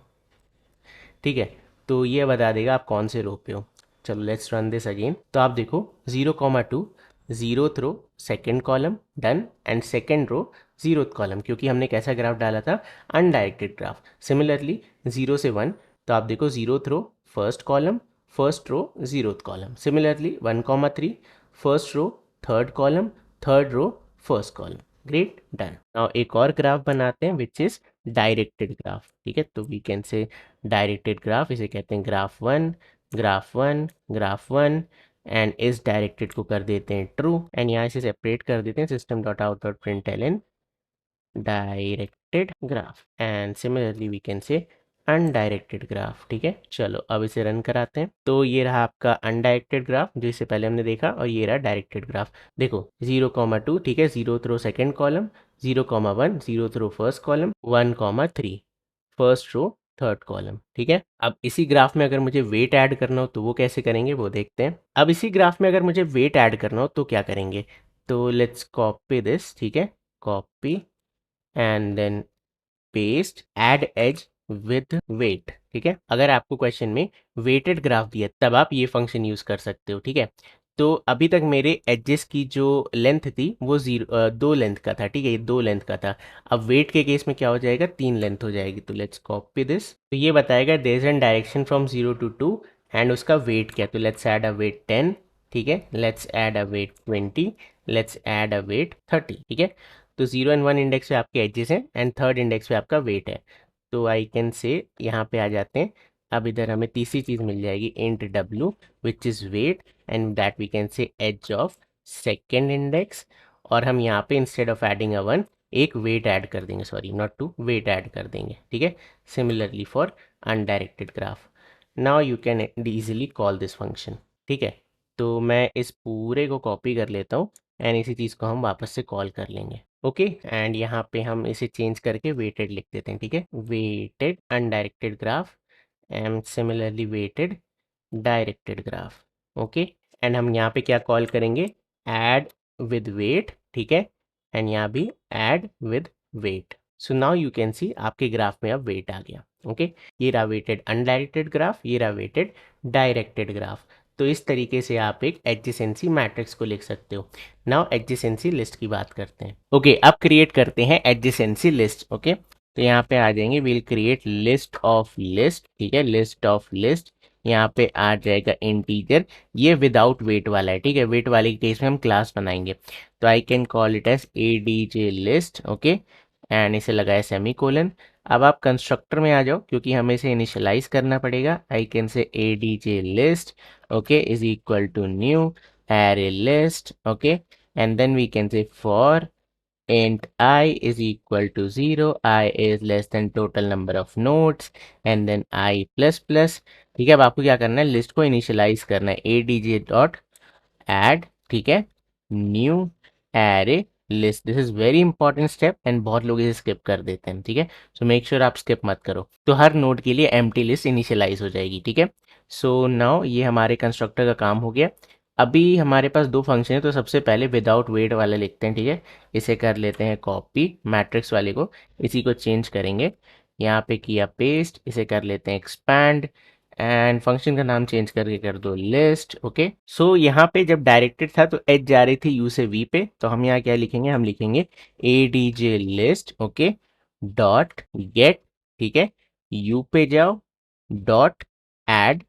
ठीक है, तो ये बता देगा आप कौन से रो पे हो। चलो लेट्स रन दिस अगेन। तो आप देखो 0,2 zeroth row second column done and second row zeroth column, क्योंकि हमने कैसा ग्राफ डाला था, अनडायरेक्टेड ग्राफ। सिमिलरली 0 से 1, तो आप देखो zeroth row first column, first row zeroth column. Similarly 1,3 first row third column, third row first column. Great, done. Now एक और ग्राफ बनाते हैं विच इज डायरेक्टेड ग्राफ। ठीक है, तो we can say directed graph, इसे कहते हैं graph one, graph one, graph one, and इस डायरेक्टेड को कर देते हैं ट्रू एंड यहाँ से सेपरेट कर देते हैं system dot out dot print L directed graph and similarly we can say undirected graph. ठीक है, चलो अब इसे रन कराते हैं। तो ये रहा आपका अनडायरेक्टेड ग्राफ जो इससे पहले हमने देखा, और ये रहा डायरेक्टेड ग्राफ। देखो 0,2, ठीक है, zeroth row second column, 0,1 zeroth row first column, 1,3 first row third column. ठीक है, अब इसी ग्राफ में अगर मुझे वेट ऐड करना हो तो वो कैसे करेंगे वो देखते हैं। अब इसी ग्राफ में अगर मुझे वेट ऐड करना हो तो क्या करेंगे, तो लेट्स कॉपी दिस। ठीक है, copy and then paste add edge with weight. ठीक है, अगर आपको क्वेश्चन में वेटेड ग्राफ दिया तब आप ये फंक्शन यूज कर सकते हो। ठीक है, तो अभी तक मेरे एजेस की जो लेंथ थी वो 2 लेंथ का था। ठीक है, ये 2 लेंथ का था। अब वेट के केस में क्या हो जाएगा, 3 लेंथ हो जाएगी। तो लेट्स कॉपी दिस। तो ये बताएगा there is an direction from 0 to 2 and उसका वेट क्या, तो लेट्स ऐड अ वेट 10। ठीक है, let's add a weight 20, let's add a weight 30। ठीक है, तो 0 और 1 इंडेक्स पे आपके एजेस हैं एंड थर्ड इंडेक्स पे आपका वेट है। तो आई कैन से यहाँ पे आ जाते हैं। अब इधर हमें तीसरी चीज़ मिल जाएगी इंट डब्ल्यू which is weight and that we can say edge of second index. और हम यहाँ पे इंस्टेड ऑफ एडिंग अ 1 एक वेट ऐड कर देंगे, sorry not to, weight add कर देंगे। ठीक है, similarly for undirected graph. Now you can easily call this function. ठीक है, तो मैं इस पूरे को कॉपी कर लेता हूँ एंड इसी चीज़ को हम वापस से कॉल कर लेंगे। ओके, एंड यहाँ पे हम इसे चेंज करके वेटेड लिख देते हैं। ठीक है, weighted undirected graph and similarly weighted directed graph. Okay, and हम यहाँ पे क्या कॉल करेंगे, ऐड विद वेट। ठीक है, एंड यहाँ भी add with weight. So now you can see आपके ग्राफ में अब वेट आ गया। ओके, ये रहा वेटेड अनडायरेक्टेड ग्राफ, ये रहा वेटेड डायरेक्टेड ग्राफ। तो इस तरीके से आप एक एडजेसेंसी मैट्रिक्स को लिख सकते हो। नाउ एडजेसेंसी लिस्ट की बात करते हैं। ओके, अब क्रिएट करते हैं एडजेसेंसी लिस्ट। ओके, तो यहाँ पे आ जाएंगे, will create list of list. ठीक है, लिस्ट ऑफ लिस्ट, यहाँ पे आ जाएगा इंटीजर। ये विदाउट वेट वाला है। ठीक है, वेट वाले के केस में हम क्लास बनाएंगे। तो I can call it as A D J list. Okay, and इसे लगाए सेमी कोलन। अब आप कंस्ट्रक्टर में आ जाओ क्योंकि हमें इसे इनिशियलाइज करना पड़ेगा। I can say A D J list, okay, is equal to new array list, okay, and then we can say for int I is equal to 0, I is less than total number of nodes, and then I plus plus। ठीक है, अब आपको क्या करना है, list को initialise करना है, adj डॉट ऐड, ठीक है, new array list. This is very important step and बहुत लोग इसे स्किप कर देते हैं। ठीक है, सो मेक श्योर आप स्किप मत करो। तो हर नोड के लिए एम्प्टी लिस्ट इनिशियलाइज हो जाएगी। ठीक है, सो नाउ ये हमारे कंस्ट्रक्टर का काम हो गया। अभी हमारे पास दो फंक्शन है, तो सबसे पहले विदाउट वेट वाला लिखते हैं। ठीक है, इसे कर लेते हैं कॉपी, मैट्रिक्स वाले को, इसी को चेंज करेंगे, यहाँ पे किया पेस्ट, इसे कर लेते हैं एक्सपैंड एंड फंक्शन का नाम चेंज करके कर दो लिस्ट। ओके, सो यहाँ पे जब डायरेक्टेड था तो एच जा रही थी यू से वी पे, तो हम यहाँ क्या लिखेंगे, हम लिखेंगे ए D J list, okay, dot gate, ठीक है, यू पे जाओ, डॉट एड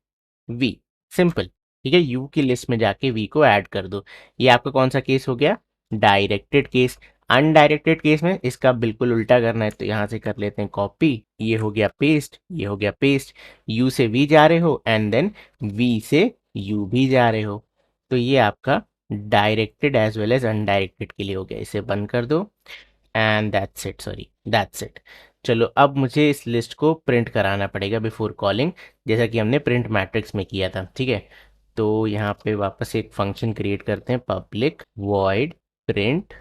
वी, सिंपल। ठीक है, यू की लिस्ट में जाके वी को ऐड कर दो। ये आपका कौन सा केस हो गया, डायरेक्टेड केस। अनडायरेक्टेड केस में इसका बिल्कुल उल्टा करना है, तो यहाँ से कर लेते हैं कॉपी, ये हो गया पेस्ट, ये हो गया पेस्ट, यू से वी जा रहे हो एंड देन वी से यू भी जा रहे हो, तो ये आपका directed as well as undirected के लिए हो गया। इसे बंद कर दो and that's it, sorry that's it. चलो अब मुझे इस लिस्ट को प्रिंट कराना पड़ेगा बिफोर कॉलिंग, जैसा कि हमने प्रिंट मैट्रिक्स में किया था, ठीक है। तो यहाँ पे वापस एक फंक्शन क्रिएट करते हैं, public void print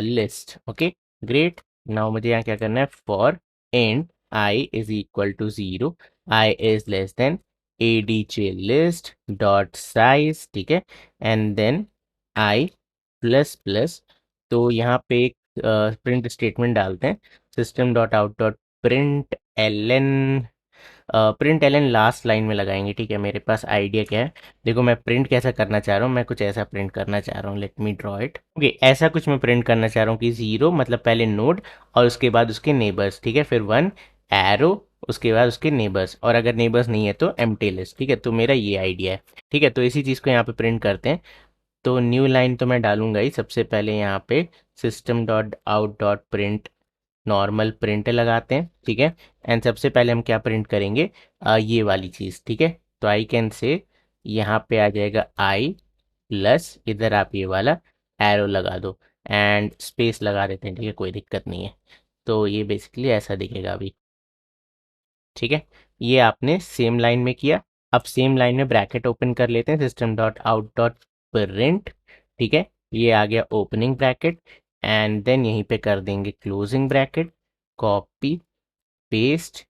list. Okay great. Now मुझे यहाँ क्या करना है, for int i is equal to 0, i is less than ADJ list dot size, ठीक है, and then i plus plus. तो यहाँ पे एक प्रिंट स्टेटमेंट डालते हैं, system dot out dot print L N. Print L N last line में लगाएंगे, ठीक है। मेरे पास आइडिया क्या है, देखो मैं प्रिंट कैसा करना चाह रहा हूँ, मैं कुछ ऐसा प्रिंट करना चाह रहा हूँ, let me draw it. Okay ऐसा कुछ मैं प्रिंट करना चाह रहा हूँ कि 0 मतलब पहले नोड और उसके बाद उसके नेबर्स, ठीक है, फिर 1 एरो, उसके बाद उसके नेबर्स, और अगर नेबर्स नहीं है तो एम्प्टी लिस्ट, ठीक है। तो मेरा ये आइडिया है, ठीक है। तो इसी चीज़ को यहाँ पे प्रिंट करते हैं। तो न्यू लाइन तो मैं डालूंगा ही, सबसे पहले यहाँ पे system dot out dot print normal print लगाते हैं, ठीक है। एंड सबसे पहले हम क्या प्रिंट करेंगे, ये वाली चीज़, ठीक है। तो आई कैन से यहाँ पे आ जाएगा आई प्लस, इधर आप ये वाला एरो लगा दो एंड स्पेस लगा देते हैं, ठीक है, कोई दिक्कत नहीं है। तो ये बेसिकली ऐसा दिखेगा अभी, ठीक है। ये आपने सेम लाइन में किया। अब सेम लाइन में ब्रैकेट ओपन कर लेते हैं, system dot out dot print, ठीक है। ये आ गया ओपनिंग ब्रैकेट एंड देन यहीं पे कर देंगे क्लोजिंग ब्रैकेट, कॉपी पेस्ट,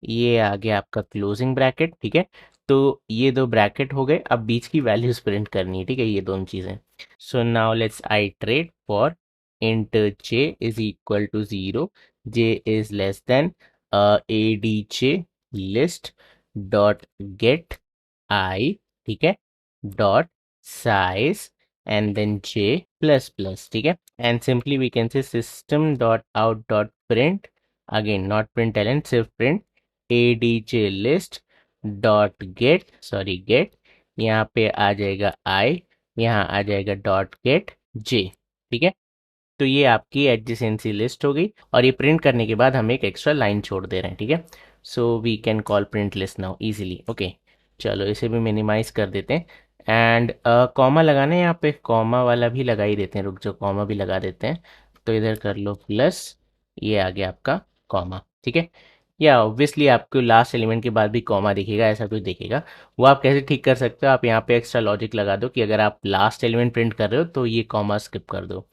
ये आ गया आपका क्लोजिंग ब्रैकेट, ठीक है। तो ये दो ब्रैकेट हो गए, अब बीच की वैल्यूज प्रिंट करनी है, ठीक है, ये दोनों चीजें। सो now let's iterate for int j is equal to 0, j is less than adj list dot get I, ठीक है, dot size and then j plus plus, ठीक है। and simply we can say system dot out dot print, again not println, सिर्फ print adj list dot get, sorry get, यहाँ पे आ जाएगा I, यहाँ आ जाएगा डॉट गेट j, ठीक है। तो ये आपकी एडजेसेंसी लिस्ट हो गई, और ये प्रिंट करने के बाद हम एक एक्स्ट्रा लाइन छोड़ दे रहे हैं, ठीक है। So we can call print list now easily. Okay चलो इसे भी मिनिमाइज कर देते हैं एंड कॉमा लगाना है, यहाँ पे कॉमा वाला भी लगा ही देते हैं, रुक जाओ कॉमा भी लगा देते हैं। तो इधर कर लो प्लस, ये आ गया आपका कॉमा, ठीक है। या ऑब्वियसली आपको लास्ट एलिमेंट के बाद भी कॉमा दिखेगा, ऐसा कुछ दिखेगा, वो आप कैसे ठीक कर सकते हो, आप यहाँ पे एक्स्ट्रा लॉजिक लगा दो कि अगर आप लास्ट एलिमेंट प्रिंट कर रहे हो तो ये कॉमा स्किप कर दो।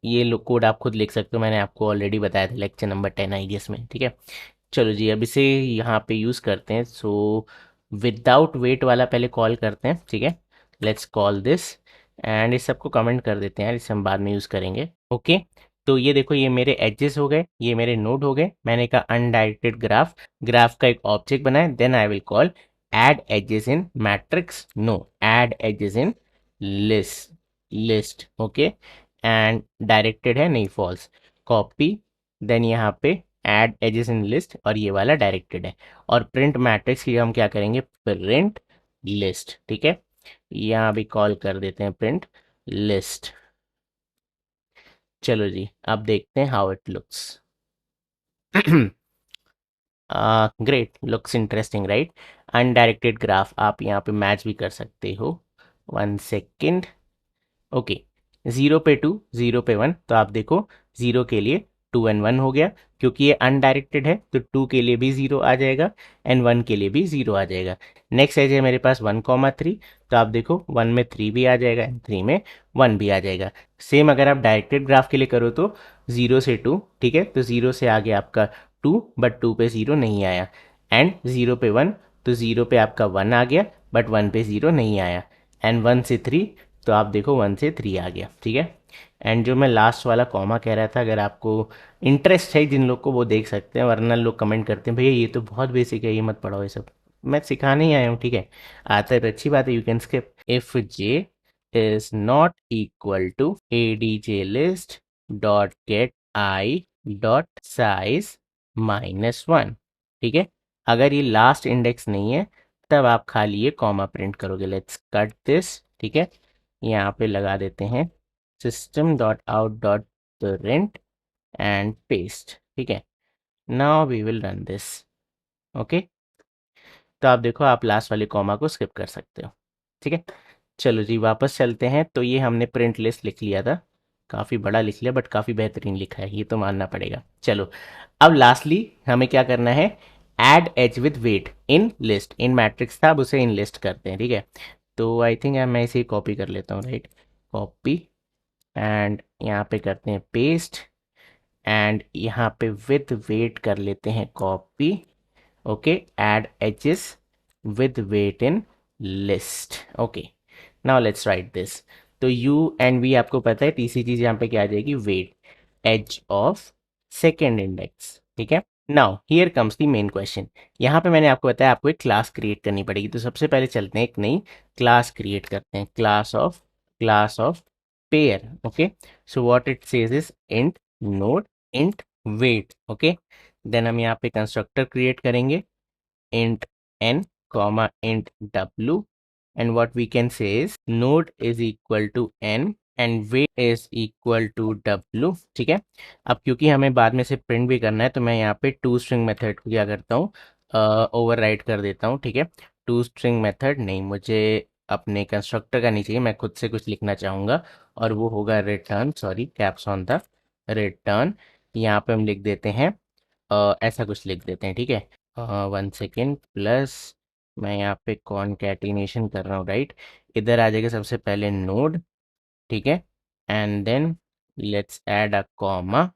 ये लो कोड आप खुद लिख सकते हो, मैंने आपको ऑलरेडी बताया था लेक्चर नंबर 10 आईडीएस में, ठीक है। चलो जी अब इसे यहाँ पे यूज़ करते हैं। सो विदाउट वेट वाला पहले कॉल करते हैं, ठीक है। लेट्स कॉल दिस एंड इस सबको कमेंट कर देते हैं, इसे हम बाद में यूज़ करेंगे। ओके तो ये देखो, ये मेरे एजेस हो गए, ये मेरे नोड हो गए। मैंने कहा अनडायरेक्टेड ग्राफ, ग्राफ का एक ऑब्जेक्ट बनाए, then I will call add edges in matrix, no add edges in list, okay. And directed है नहीं, फॉल्स, कॉपी, देन यहाँ पे ऐड एजेस इन लिस्ट, और ये वाला डायरेक्टेड है। और प्रिंट मैट्रिक्स की हम क्या करेंगे, प्रिंट लिस्ट, ठीक है। यहाँ भी कॉल कर देते हैं प्रिंट लिस्ट। चलो जी अब देखते हैं how it looks. Great, looks interesting right. Undirected graph आप यहाँ पे मैच भी कर सकते हो, 1 सेकेंड। ओके 0 पे 2 0 पे 1, तो आप देखो 0 के लिए 2 and 1 हो गया, क्योंकि ये अनडायरेक्टेड है तो 2 के लिए भी 0 आ जाएगा एंड 1 के लिए भी 0 आ जाएगा। नेक्स्ट एज है मेरे पास 1, 3, तो आप देखो 1 में 3 भी आ जाएगा एंड 3 में 1 भी आ जाएगा। सेम अगर आप डायरेक्टेड ग्राफ के लिए करो तो 0 से 2, ठीक है, तो 0 से आ गया आपका 2, बट 2 पे 0 नहीं आया, एंड 0 पे 1, तो 0 पे आपका 1 आ गया बट 1 पे 0 नहीं आया, एंड 1 से 3, तो आप देखो 1 से 3 आ गया, ठीक है। एंड जो मैं लास्ट वाला कॉमा कह रहा था, अगर आपको इंटरेस्ट है जिन लोग को वो देख सकते हैं, वरना लोग कमेंट करते हैं भैया ये तो बहुत बेसिक है, ये मत पढ़ाओ ये सब। मैं सिखाने ही आया हूँ, ठीक है। आता है तो अच्छी बात है, you can skip. If j is not equal to A D J list dot get i dot size -1, ठीक है। अगर ये लास्ट इंडेक्स नहीं है तब आप खाली ये कॉमा प्रिंट करोगे। लेट्स कट दिस, ठीक है। यहाँ पे लगा देते हैं system dot out dot print and paste, ठीक है। Now we will run this. Okay, तो आप देखो, आप लास्ट वाले कॉमा को स्किप कर सकते हो, ठीक है। चलो जी, वापस चलते हैं। तो ये हमने प्रिंट लिस्ट लिख लिया था, काफ़ी बड़ा लिख लिया, बट काफ़ी बेहतरीन लिखा है, ये तो मानना पड़ेगा। चलो, अब लास्टली हमें क्या करना है, add edge with weight in list. In matrix था, अब उसे इन लिस्ट करते हैं, ठीक है। तो आई थिंक मैं इसे कॉपी कर लेता हूँ, राइट, कॉपी, एंड यहाँ पे करते हैं पेस्ट, एंड यहाँ पे विद वेट कर लेते हैं copy. Okay, add edges with weight in list. Okay, now let's write this. तो यू एंड वी आपको पता है, तीसरी चीज यहाँ पे क्या आ जाएगी, weight edge of second index, ठीक है। Now here comes the main question. यहाँ पे मैंने आपको बताया आपको एक क्लास क्रिएट करनी पड़ेगी। तो सबसे पहले चलते हैं, एक नई क्लास क्रिएट करते हैं, class of pair. Okay, so what it says is int node int weight. Okay, then हम यहाँ पे कंस्ट्रक्टर क्रिएट करेंगे, int n comma int w, and what we can say is node is equal to n and weight is equal to w, ठीक है। अब क्योंकि हमें बाद में से प्रिंट भी करना है, तो मैं यहाँ पे टू स्ट्रिंग मेथड को क्या करता हूँ, ओवरराइड कर देता हूँ, ठीक है। टू स्ट्रिंग मेथड नहीं, मुझे अपने कंस्ट्रक्टर का नहीं चाहिए, मैं खुद से कुछ लिखना चाहूँगा, और वो होगा रिटर्न, सॉरी कैप्स ऑन था, रिटर्न। यहाँ पे हम लिख देते हैं, ऐसा कुछ लिख देते हैं, ठीक है। 1 सेकेंड, प्लस मैं यहाँ पे कॉनकैटिनेशन कर रहा हूँ, राइट। इधर आ जाएगा सबसे पहले नोड, ठीक है, and then let's add a comma,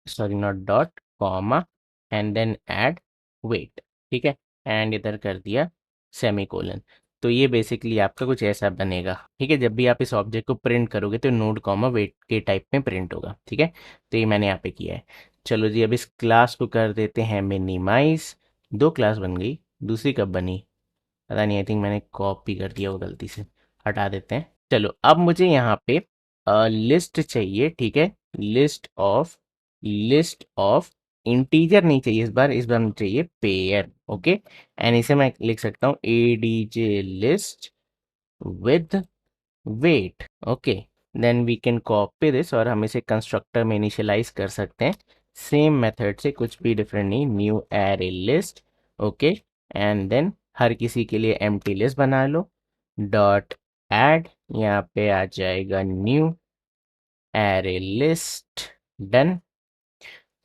sorry not dot, comma, and then add weight, ठीक है, एंड इधर कर दिया सेमीकोलन। तो ये बेसिकली आपका कुछ ऐसा बनेगा, ठीक है। जब भी आप इस ऑब्जेक्ट को प्रिंट करोगे तो नोड कॉमा वेट के टाइप में प्रिंट होगा, ठीक है। तो ये मैंने यहाँ पे किया है। चलो जी, अब इस क्लास को कर देते हैं मिनिमाइज। दो क्लास बन गई, दूसरी कब बनी पता नहीं, आई थिंक मैंने कॉपी कर दिया वो गलती से, हटा देते हैं। चलो, अब मुझे यहाँ पे लिस्ट चाहिए, ठीक है, लिस्ट ऑफ इंटीजर नहीं चाहिए इस बार मुझे चाहिए पेयर। ओके, एंड इसे मैं लिख सकता हूँ ADJ list with weight. Okay, then we can copy this, और हम इसे कंस्ट्रक्टर में इनिशियलाइज कर सकते हैं सेम मेथड से, कुछ भी डिफरेंट नहीं, new array list. Okay, and then हर किसी के लिए एम्प्टी लिस्ट बना लो, डॉट ऐड, यहाँ पे आ जाएगा न्यू एरे लिस्ट, डन।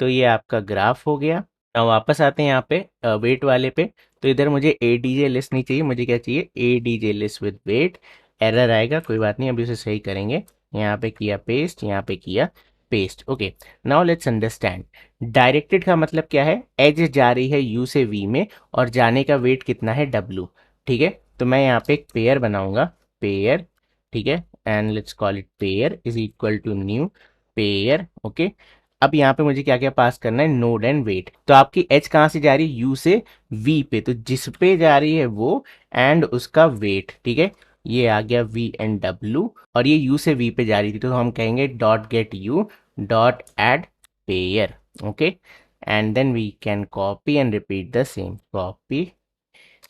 तो ये आपका ग्राफ हो गया। अब वापस आते हैं यहाँ पे वेट वाले पे। तो इधर मुझे ए डी जे लिस्ट नहीं चाहिए, मुझे क्या चाहिए, ए D J list with wait. Error आएगा, कोई बात नहीं, अभी उसे सही करेंगे। यहाँ पे किया पेस्ट, यहाँ पे किया paste. Okay, now let's understand. Directed का मतलब क्या है, एज जा रही है यू से वी में, और जाने का वेट कितना है, डब्लू, ठीक है। तो मैं यहाँ पे एक पेयर बनाऊंगा, पेयर, ठीक है, and let's call it pair is equal to new pair. Okay, अब यहाँ पे मुझे क्या क्या पास करना है, नोड एंड वेट। तो आपकी एच कहाँ से जा रही है, यू से वी पे, तो जिस पे जा रही है वो एंड उसका वेट, ठीक है। ये आ गया वी एंड डब्ल्यू, और ये यू से वी पे जा रही थी, तो हम कहेंगे dot get u dot add pair. Okay, and then we can copy and repeat the same, copy,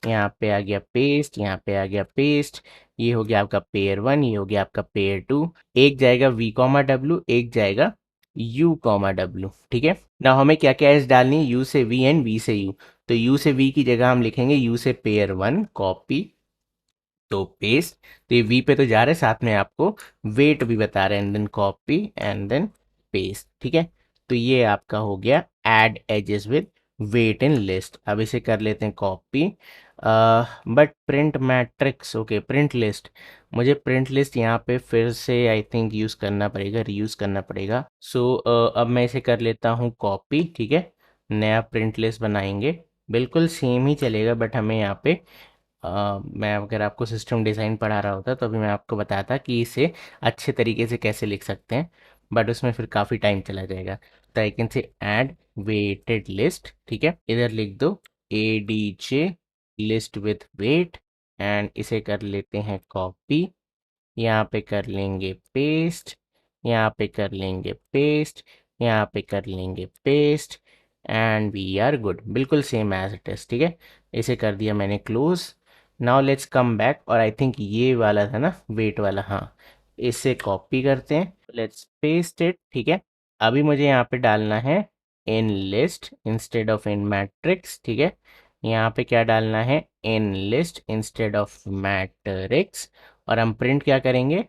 यहाँ पे आ गया पेस्ट, यहाँ पे आ गया पेस्ट। ये हो गया आपका पेयर वन, ये हो गया आपका पेयर टू। एक जाएगा वी कॉमा डब्ल्यू, एक जाएगा यू कॉमा डब्ल्यू, ठीक है ना। हमें क्या क्या एज डालनी है, यू से वी एंड वी से यू। तो यू से वी की जगह हम लिखेंगे यू से पेयर वन, कॉपी, तो पेस्ट। तो ये वी पे तो जा रहे हैं, साथ में आपको वेट भी बता रहे हैं, and then copy and then paste, ठीक है। तो ये आपका हो गया add edges with weight in list. अब इसे कर लेते हैं copy, but print matrix, okay, print list, मुझे प्रिंट लिस्ट यहाँ पे फिर से आई थिंक यूज़ करना पड़ेगा, रीयूज करना पड़ेगा। सो अब मैं इसे कर लेता हूँ कॉपी, ठीक है, नया प्रिंट लिस्ट बनाएंगे, बिल्कुल सेम ही चलेगा, बट हमें यहाँ पे मैं अगर आपको सिस्टम डिज़ाइन पढ़ा रहा होता तो अभी मैं आपको बताता कि इसे अच्छे तरीके से कैसे लिख सकते हैं, बट उसमें फिर काफ़ी टाइम चला जाएगा। तो I can say add weighted list, ठीक है, इधर लिख दो A D J list with weight, and इसे कर लेते हैं कॉपी, यहाँ पे कर लेंगे पेस्ट, यहाँ पे कर लेंगे पेस्ट, यहाँ पे कर लेंगे paste, and we are good, बिल्कुल सेम एज इट इज, ठीक है। इसे कर दिया मैंने close. Now let's come back, और आई थिंक ये वाला था ना वेट वाला, हाँ, इसे कॉपी करते हैं, लेट्स पेस्ट इट, ठीक है। अभी मुझे यहाँ पे डालना है in list instead of in matrix, ठीक है। यहाँ पे क्या डालना है, in list instead of matrix, और हम प्रिंट क्या करेंगे,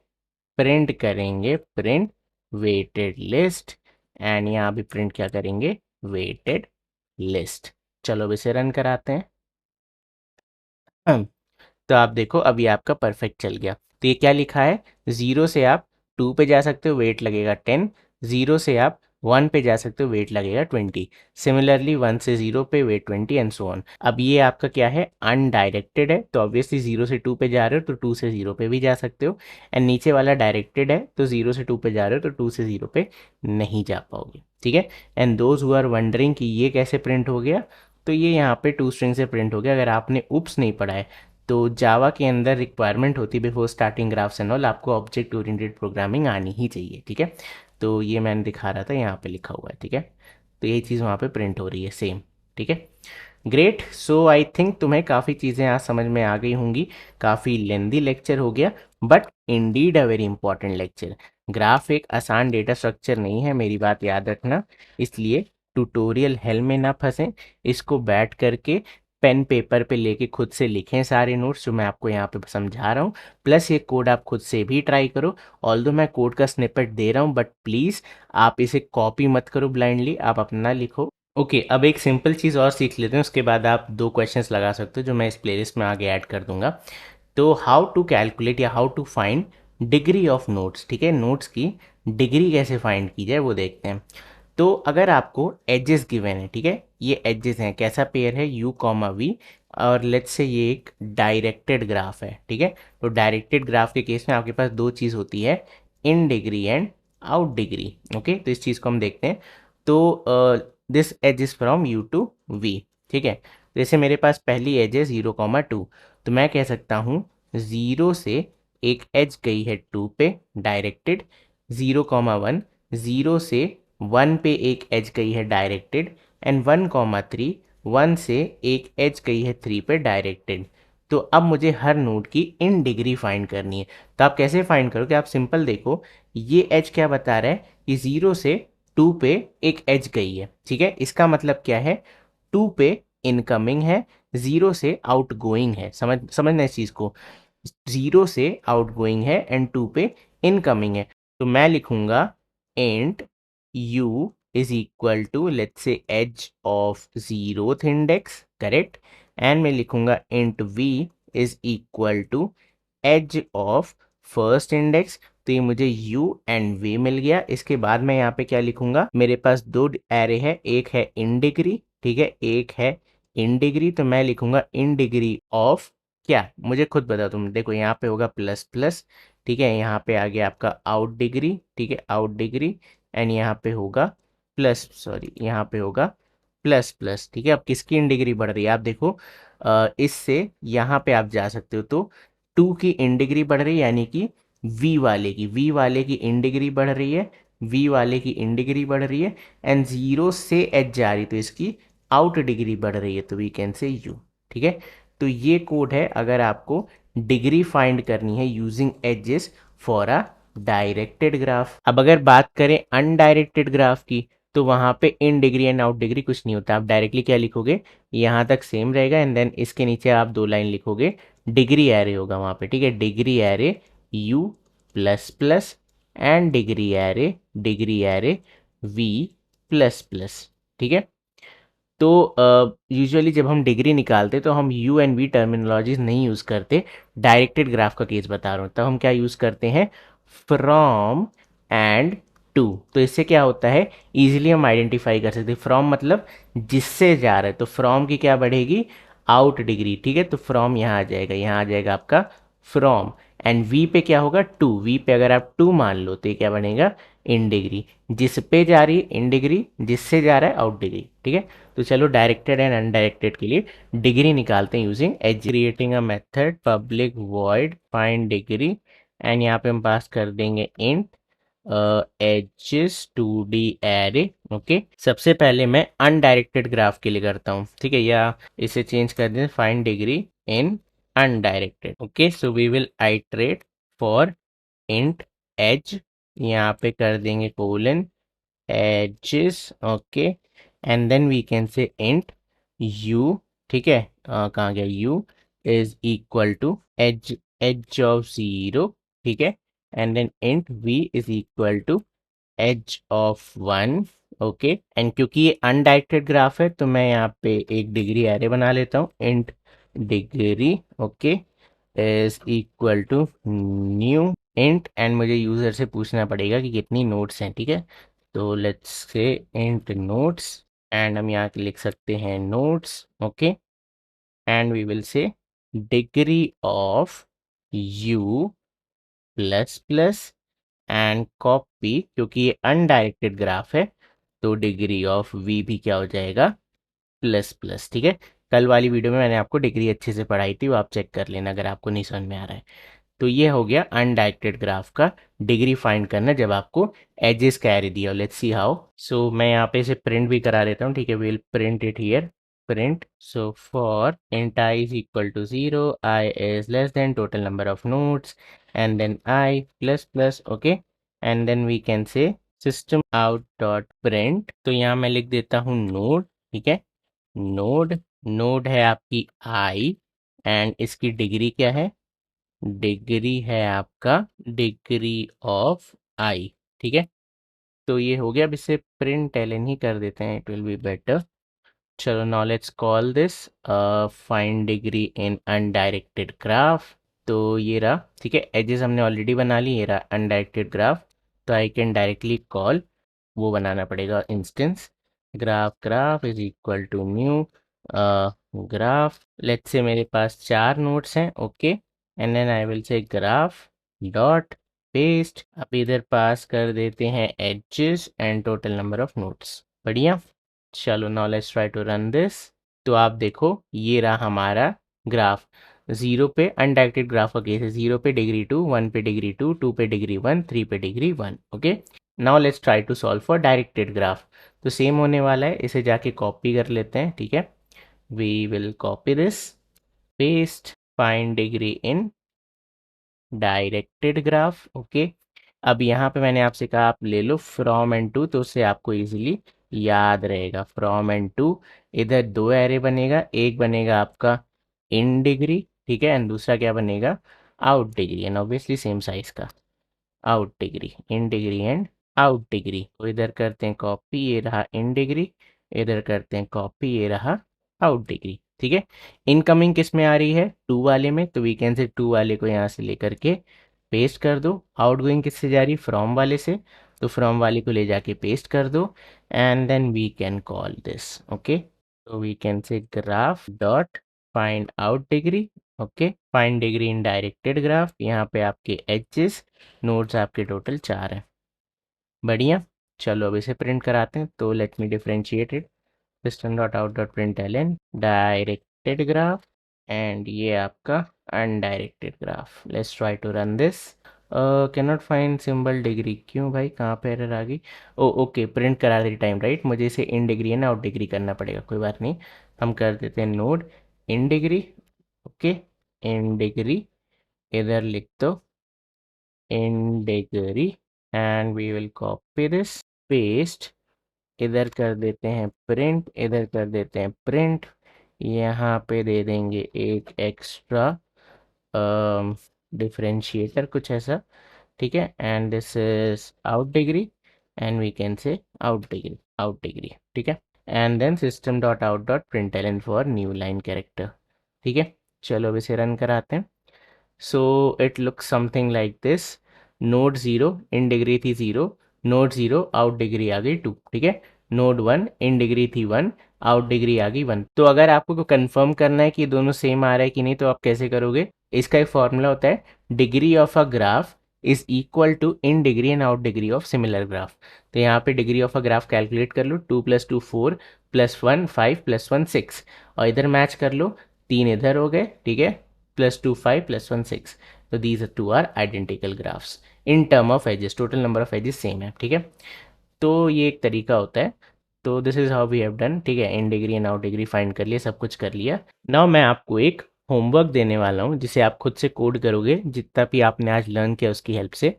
प्रिंट करेंगे प्रिंट वेटेड लिस्ट, एंड यहाँ भी प्रिंट क्या करेंगे, वेटेड लिस्ट। चलो अब इसे रन कराते हैं। तो आप देखो अभी आपका परफेक्ट चल गया। तो ये क्या लिखा है, 0 से आप 2 पे जा सकते हो, वेट लगेगा 10। 0 से आप 1 पे जा सकते हो, वेट लगेगा 20। सिमिलरली 1 से 0 पे वेट 20 एंड सो ऑन। अब ये आपका क्या है, अनडायरेक्टेड है, तो ऑब्वियसली 0 से 2 पे जा रहे हो तो 2 से 0 पे भी जा सकते हो। एंड नीचे वाला डायरेक्टेड है, तो 0 से 2 पे जा रहे हो तो 2 से 0 पे नहीं जा पाओगे, ठीक है। And those who are wondering कि ये कैसे प्रिंट हो गया, तो ये यहाँ पे टू स्ट्रिंग से प्रिंट हो गया। अगर आपने उप्स नहीं पढ़ा है तो जावा के अंदर रिक्वायरमेंट होती है before starting graphs and all, आपको ऑब्जेक्ट ओरिएंटेड प्रोग्रामिंग आनी ही चाहिए, ठीक है। तो ये मैंने दिखा रहा था, यहाँ पे लिखा हुआ है, ठीक है। तो ये चीज़ वहाँ पे प्रिंट हो रही है सेम, ठीक है। ग्रेट। सो आई थिंक तुम्हें काफ़ी चीज़ें आज समझ में आ गई होंगी। काफ़ी लेंदी लेक्चर हो गया, but indeed a very important lecture. Graph एक आसान डेटा स्ट्रक्चर नहीं है, मेरी बात याद रखना। इसलिए ट्यूटोरियल हेल में ना फंसें, इसको बैठ करके पेन पेपर पे लेके खुद से लिखें सारे नोट्स जो मैं आपको यहाँ पे समझा रहा हूँ। प्लस ये कोड आप खुद से भी ट्राई करो। ऑल्दो मैं कोड का स्निपेट दे रहा हूँ, बट प्लीज़ आप इसे कॉपी मत करो ब्लाइंडली, आप अपना लिखो। ओके, अब एक सिंपल चीज़ और सीख लेते हैं, उसके बाद आप दो क्वेश्चंस लगा सकते हो जो मैं इस प्लेलिस्ट में आगे ऐड कर दूंगा। तो हाउ टू कैलकुलेट या how to find degree of nodes, ठीक है। नोट्स की डिग्री कैसे फाइंड की जाए वो देखते हैं। तो अगर आपको एजेस गिवन है, ठीक है, ये एजेस हैं, कैसा पेयर है, यू कॉमा वी, और लेट्स से ये एक डायरेक्टेड ग्राफ है, ठीक है। तो डायरेक्टेड ग्राफ के केस में आपके पास दो चीज़ होती है, in degree and out degree. Okay, तो इस चीज़ को हम देखते हैं। तो this edge is from u to v, ठीक है। जैसे मेरे पास पहली एज है 0,2, तो मैं कह सकता हूँ 0 से एक एज गई है 2 पे डायरेक्टेड, 0,1 0 से 1 पे एक एज गई है डायरेक्टेड, एंड 1,3 1 से एक एज गई है 3 पे डायरेक्टेड। तो अब मुझे हर नोड की इन डिग्री फाइंड करनी है। तो आप कैसे फाइंड करोगे, आप सिंपल देखो, ये एज क्या बता रहा है कि 0 से 2 पे एक एज गई है, ठीक है। इसका मतलब क्या है, 2 पे इनकमिंग है, 0 से आउटगोइंग है। समझना इस चीज़ को, 0 से आउटगोइंग है एंड 2 पे इनकमिंग है। तो मैं लिखूंगा int u is equal to let's say edge of 0th index, correct. And मैं लिखूंगा int v is equal to edge of first index. तो ये मुझे u एंड v मिल गया। इसके बाद मैं यहाँ पे क्या लिखूंगा, मेरे पास दो एरे है, एक है इन डिग्री, ठीक है, एक है इन डिग्री। तो मैं लिखूंगा इन डिग्री ऑफ क्या, मुझे खुद बताओ तुम, देखो यहाँ पे होगा प्लस प्लस, ठीक है, यहाँ पे आ गया आपका आउट डिग्री, ठीक है, आउट डिग्री, एंड यहाँ पे होगा प्लस, सॉरी यहाँ पे होगा प्लस प्लस, ठीक है। अब किसकी इन डिग्री बढ़ रही है, आप देखो, इससे यहाँ पे आप जा सकते हो, तो 2 की इन डिग्री बढ़ रही है, यानी कि वी वाले की इन डिग्री बढ़ रही है, वी वाले की इन डिग्री बढ़ रही है, एंड 0 से एच जा रही है, तो इसकी आउट डिग्री बढ़ रही है, तो वी कैन से यू, ठीक है। तो ये कोड है अगर आपको डिग्री फाइंड करनी है using edges for a directed graph. अब अगर बात करें अनडायरेक्टेड ग्राफ की, तो वहां पे इन डिग्री एंड आउट डिग्री कुछ नहीं होता। आप डायरेक्टली क्या लिखोगे, यहाँ तक सेम रहेगा, एंड देन इसके नीचे आप दो लाइन लिखोगे, डिग्री एरे होगा वहां पे, ठीक है, degree array u plus plus and degree array v plus plus, ठीक है। तो यूजुअली जब हम डिग्री निकालते तो हम यू एंड वी टर्मिनोलॉजीज नहीं यूज़ करते। डायरेक्टेड ग्राफ का केस बता रहा हूँ, तब हम क्या यूज़ करते हैं, फ्रॉम एंड टू। तो इससे क्या होता है, इजीली हम आइडेंटिफाई कर सकते हैं। फ्रॉम मतलब जिससे जा रहा है, तो फ्रॉम की क्या बढ़ेगी, आउट डिग्री, ठीक है। तो फ्रॉम यहाँ आ जाएगा, यहाँ आ जाएगा आपका फ्रॉम, एंड वी पे क्या होगा, टू, वी पे अगर आप टू मान लो तो ये क्या बनेगा, इन डिग्री। जिस पे जा रही है इन डिग्री, जिससे जा रहा है आउट डिग्री, ठीक है। तो चलो डायरेक्टेड एंड अनडायरेक्टेड के लिए डिग्री निकालते हैं using edge, creating a method public void find degree, and यहाँ पे हम पास कर देंगे int edges two D array. Okay, सबसे पहले मैं अनडायरेक्टेड ग्राफ के लिए करता हूँ, ठीक है, या इसे चेंज कर दें, find degree in undirected. Okay, so we will iterate for int edge यहाँ पे कर देंगे colon edges, okay, and then we can say int u, ठीक है, कहाँ गया u is equal to edge of 0, ठीक है, and then int v is equal to edge of 1, okay, and क्योंकि ये अनडायरेक्टेड ग्राफ है तो मैं यहाँ पे एक डिग्री एरे बना लेता हूँ, int degree, okay, is equal to new int, and मुझे यूज़र से पूछना पड़ेगा कि कितनी नोट्स हैं, ठीक है, तो let's say int notes, and हम यहाँ लिख सकते हैं notes, okay, and we will say degree of u plus plus and copy, क्योंकि ये अनडायरेक्टेड ग्राफ है तो डिग्री ऑफ v भी क्या हो जाएगा, प्लस प्लस, ठीक है। कल वाली वीडियो में मैंने आपको डिग्री अच्छे से पढ़ाई थी, वो आप चेक कर लेना अगर आपको नहीं समझ में आ रहा है। तो ये हो गया अनडायरेक्टेड ग्राफ का डिग्री फाइंड करना जब आपको एजेस का एरे दिया हो। Let's see how. सो मैं यहाँ पे इसे प्रिंट भी करा देता हूँ, ठीक है, will print it here, print, so for int I is equal to 0, I is less than total number of nodes, and then I plus plus, okay, and then we can say system out dot print, तो यहाँ मैं लिख देता हूँ node, ठीक है, node, node है आपकी I, एंड इसकी डिग्री क्या है, डिग्री है आपका डिग्री ऑफ आई, ठीक है। तो ये हो गया, अब इसे प्रिंट एलन ही कर देते हैं, इट विल बी बेटर। चलो now let's call this find degree in undirected graph, तो ये रहा, ठीक है, एजेस हमने ऑलरेडी बना ली, ये रहा अनडायरेक्टेड ग्राफ, तो आई कैन डायरेक्टली कॉल, वो बनाना पड़ेगा instance, graph graph is equal to new graph, let's say मेरे पास 4 नोड्स हैं, okay, and then I will say graph dot paste, अब इधर पास कर देते हैं edges and total number of nodes, बढ़िया। चलो now let's try to run this, तो आप देखो ये रहा हमारा ग्राफ, 0 पे अनडायरेक्टेड ग्राफ का केस है, 0 पे डिग्री 2, 1 पे डिग्री 2, 2 पे डिग्री 1, 3 पे degree 1, okay. Now let's try to solve for directed graph, तो सेम होने वाला है, इसे जाके कॉपी कर लेते हैं, ठीक है, we will copy this, paste, find degree in directed graph, okay. अब यहाँ पे मैंने आपसे कहा आप ले लो फ्रॉम एंड टू, तो उससे आपको इजीली याद रहेगा, फ्रॉम एंड टू, इधर 2 एरे बनेगा, एक बनेगा आपका इन डिग्री, ठीक है, एंड दूसरा क्या बनेगा, out degree, and obviously same size का, out degree, in degree and out degree, तो इधर करते हैं कॉपी, ये रहा इन डिग्री, इधर करते हैं कॉपी, ये रहा आउट डिग्री, ठीक है। इनकमिंग किस में आ रही है, 2 वाले में, तो वी कैन से 2 वाले को यहाँ से लेकर के पेस्ट कर दो, आउटगोइंग किससे जा रही, फ्रॉम वाले से, तो फ्रॉम वाले को ले जाके पेस्ट कर दो, and then we can call this, okay, तो we can say graph dot find out degree, okay, find degree in directed graph, यहाँ पे आपके एजेस नोड्स आपके टोटल 4 हैं, बढ़िया। चलो अब इसे प्रिंट कराते हैं, तो let me differentiate it, system dot out dot print L N directed graph, and ये आपका undirected graph, let's try to run this, can not find symbol degree, क्यों भाई, कहाँ पे एरर आ गई, ओ ओके, प्रिंट करा रही टाइम, राइट, मुझे इसे in degree and out degree करना पड़ेगा, कोई बात नहीं, हम कर देते हैं node in degree, okay, in degree, इधर लिख दो in degree, and we will copy this, paste, इधर कर देते हैं प्रिंट, इधर कर देते हैं प्रिंट, यहाँ पे दे देंगे एक एक्स्ट्रा डिफरेंशिएटर कुछ ऐसा, ठीक है, and this is out degree, and we can say out degree, ठीक है, and then system dot out dot print L N for new line character, ठीक है। चलो अब इसे रन कराते हैं, so it looks something like this, node 0 in degree थी 0, नोड 0 आउट डिग्री आ गई 2, ठीक है, नोड 1 इन डिग्री थी 1, आउट डिग्री आ गई 1। तो अगर आपको कंफर्म करना है कि ये दोनों सेम आ रहा है कि नहीं, तो आप कैसे करोगे, इसका एक फॉर्मूला होता है, degree of a graph is equal to in degree and out degree of similar graph, तो यहाँ पे degree of a graph calculate कर लो, 2 + 2 4 +1 5 +1 6, और इधर मैच कर लो, 3 इधर हो गए, ठीक है, +2 5 +1 6, तो these two are identical graphs in term of edges, total number of edges same है, ठीक है। तो ये एक तरीका होता है, तो this is how we have done, ठीक है, in degree and out degree find कर लिया, सब कुछ कर लिया। नाउ मैं आपको एक होमवर्क देने वाला हूँ जिसे आप खुद से कोड करोगे, जितना भी आपने आज लर्न किया उसकी हेल्प से।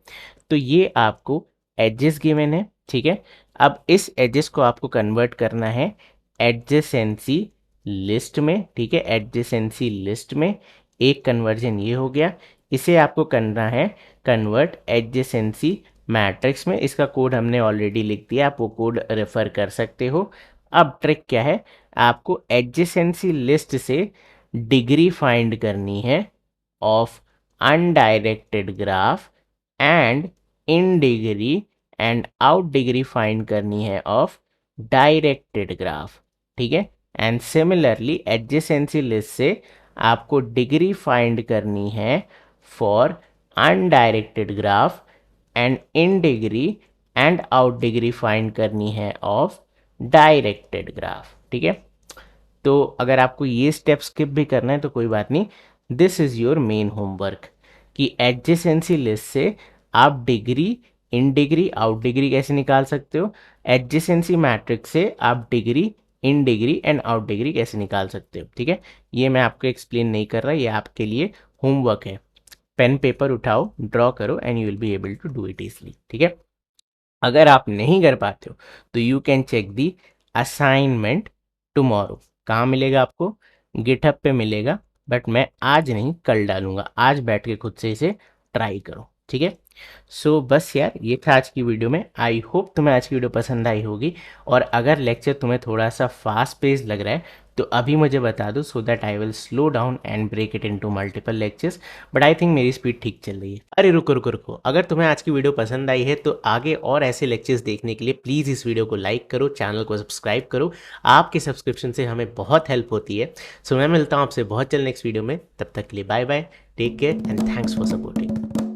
तो ये आपको एजेस गिवन है, ठीक है। अब इस एजेस को आपको कन्वर्ट करना है एडजेसेंसी लिस्ट में, ठीक है। एडजेसेंसी लिस्ट में एक कन्वर्जन ये हो गया। इसे आपको करना है कन्वर्ट एडजेसेंसी मैट्रिक्स में। इसका कोड हमने ऑलरेडी लिख दिया, आप वो कोड रेफर कर सकते हो। अब ट्रिक क्या है, आपको एडजेसेंसी लिस्ट से डिग्री फाइंड करनी है of undirected graph, and in degree and out degree find करनी है ऑफ डायरेक्टेड ग्राफ, ठीक है। एंड सिमिलरली एडजेसेंसी लिस्ट से आपको डिग्री फाइंड करनी है for undirected graph, and in degree and out degree find करनी है ऑफ डायरेक्टेड ग्राफ, ठीक है। तो अगर आपको ये स्टेप स्किप भी करना है तो कोई बात नहीं, this is your main homework कि एडजेसेंसी लिस्ट से आप degree, in degree, out degree कैसे निकाल सकते हो। एडजेसेंसी मैट्रिक्स से आप degree, in degree and out degree कैसे निकाल सकते हो, ठीक है। ये मैं आपको एक्सप्लेन नहीं कर रहा, ये आपके लिए होमवर्क है। पेन पेपर उठाओ, ड्रॉ करो and you will be able to do it easily, ठीक है। अगर आप नहीं कर पाते हो तो you can check the assignment tomorrow. कहाँ मिलेगा आपको, गिटहब पे मिलेगा, बट मैं आज नहीं कल डालूंगा। आज बैठ के खुद से इसे ट्राई करो, ठीक है। सो बस यार, ये था आज की वीडियो में। आई होप तुम्हें आज की वीडियो पसंद आई होगी, और अगर लेक्चर तुम्हें थोड़ा सा फास्ट पेस लग रहा है तो अभी मुझे बता दो, so that I will slow down and break it into multiple lectures. But I think मेरी स्पीड ठीक चल रही है। अरे रुको रुको रुको, अगर तुम्हें आज की वीडियो पसंद आई है तो आगे और ऐसे लेक्चर्स देखने के लिए प्लीज़ इस वीडियो को लाइक करो, चैनल को सब्सक्राइब करो। आपके सब्सक्रिप्शन से हमें बहुत हेल्प होती है। सो मैं मिलता हूँ आपसे बहुत जल्द नेक्स्ट वीडियो में, तब तक के लिए bye bye, take care and thanks for supporting.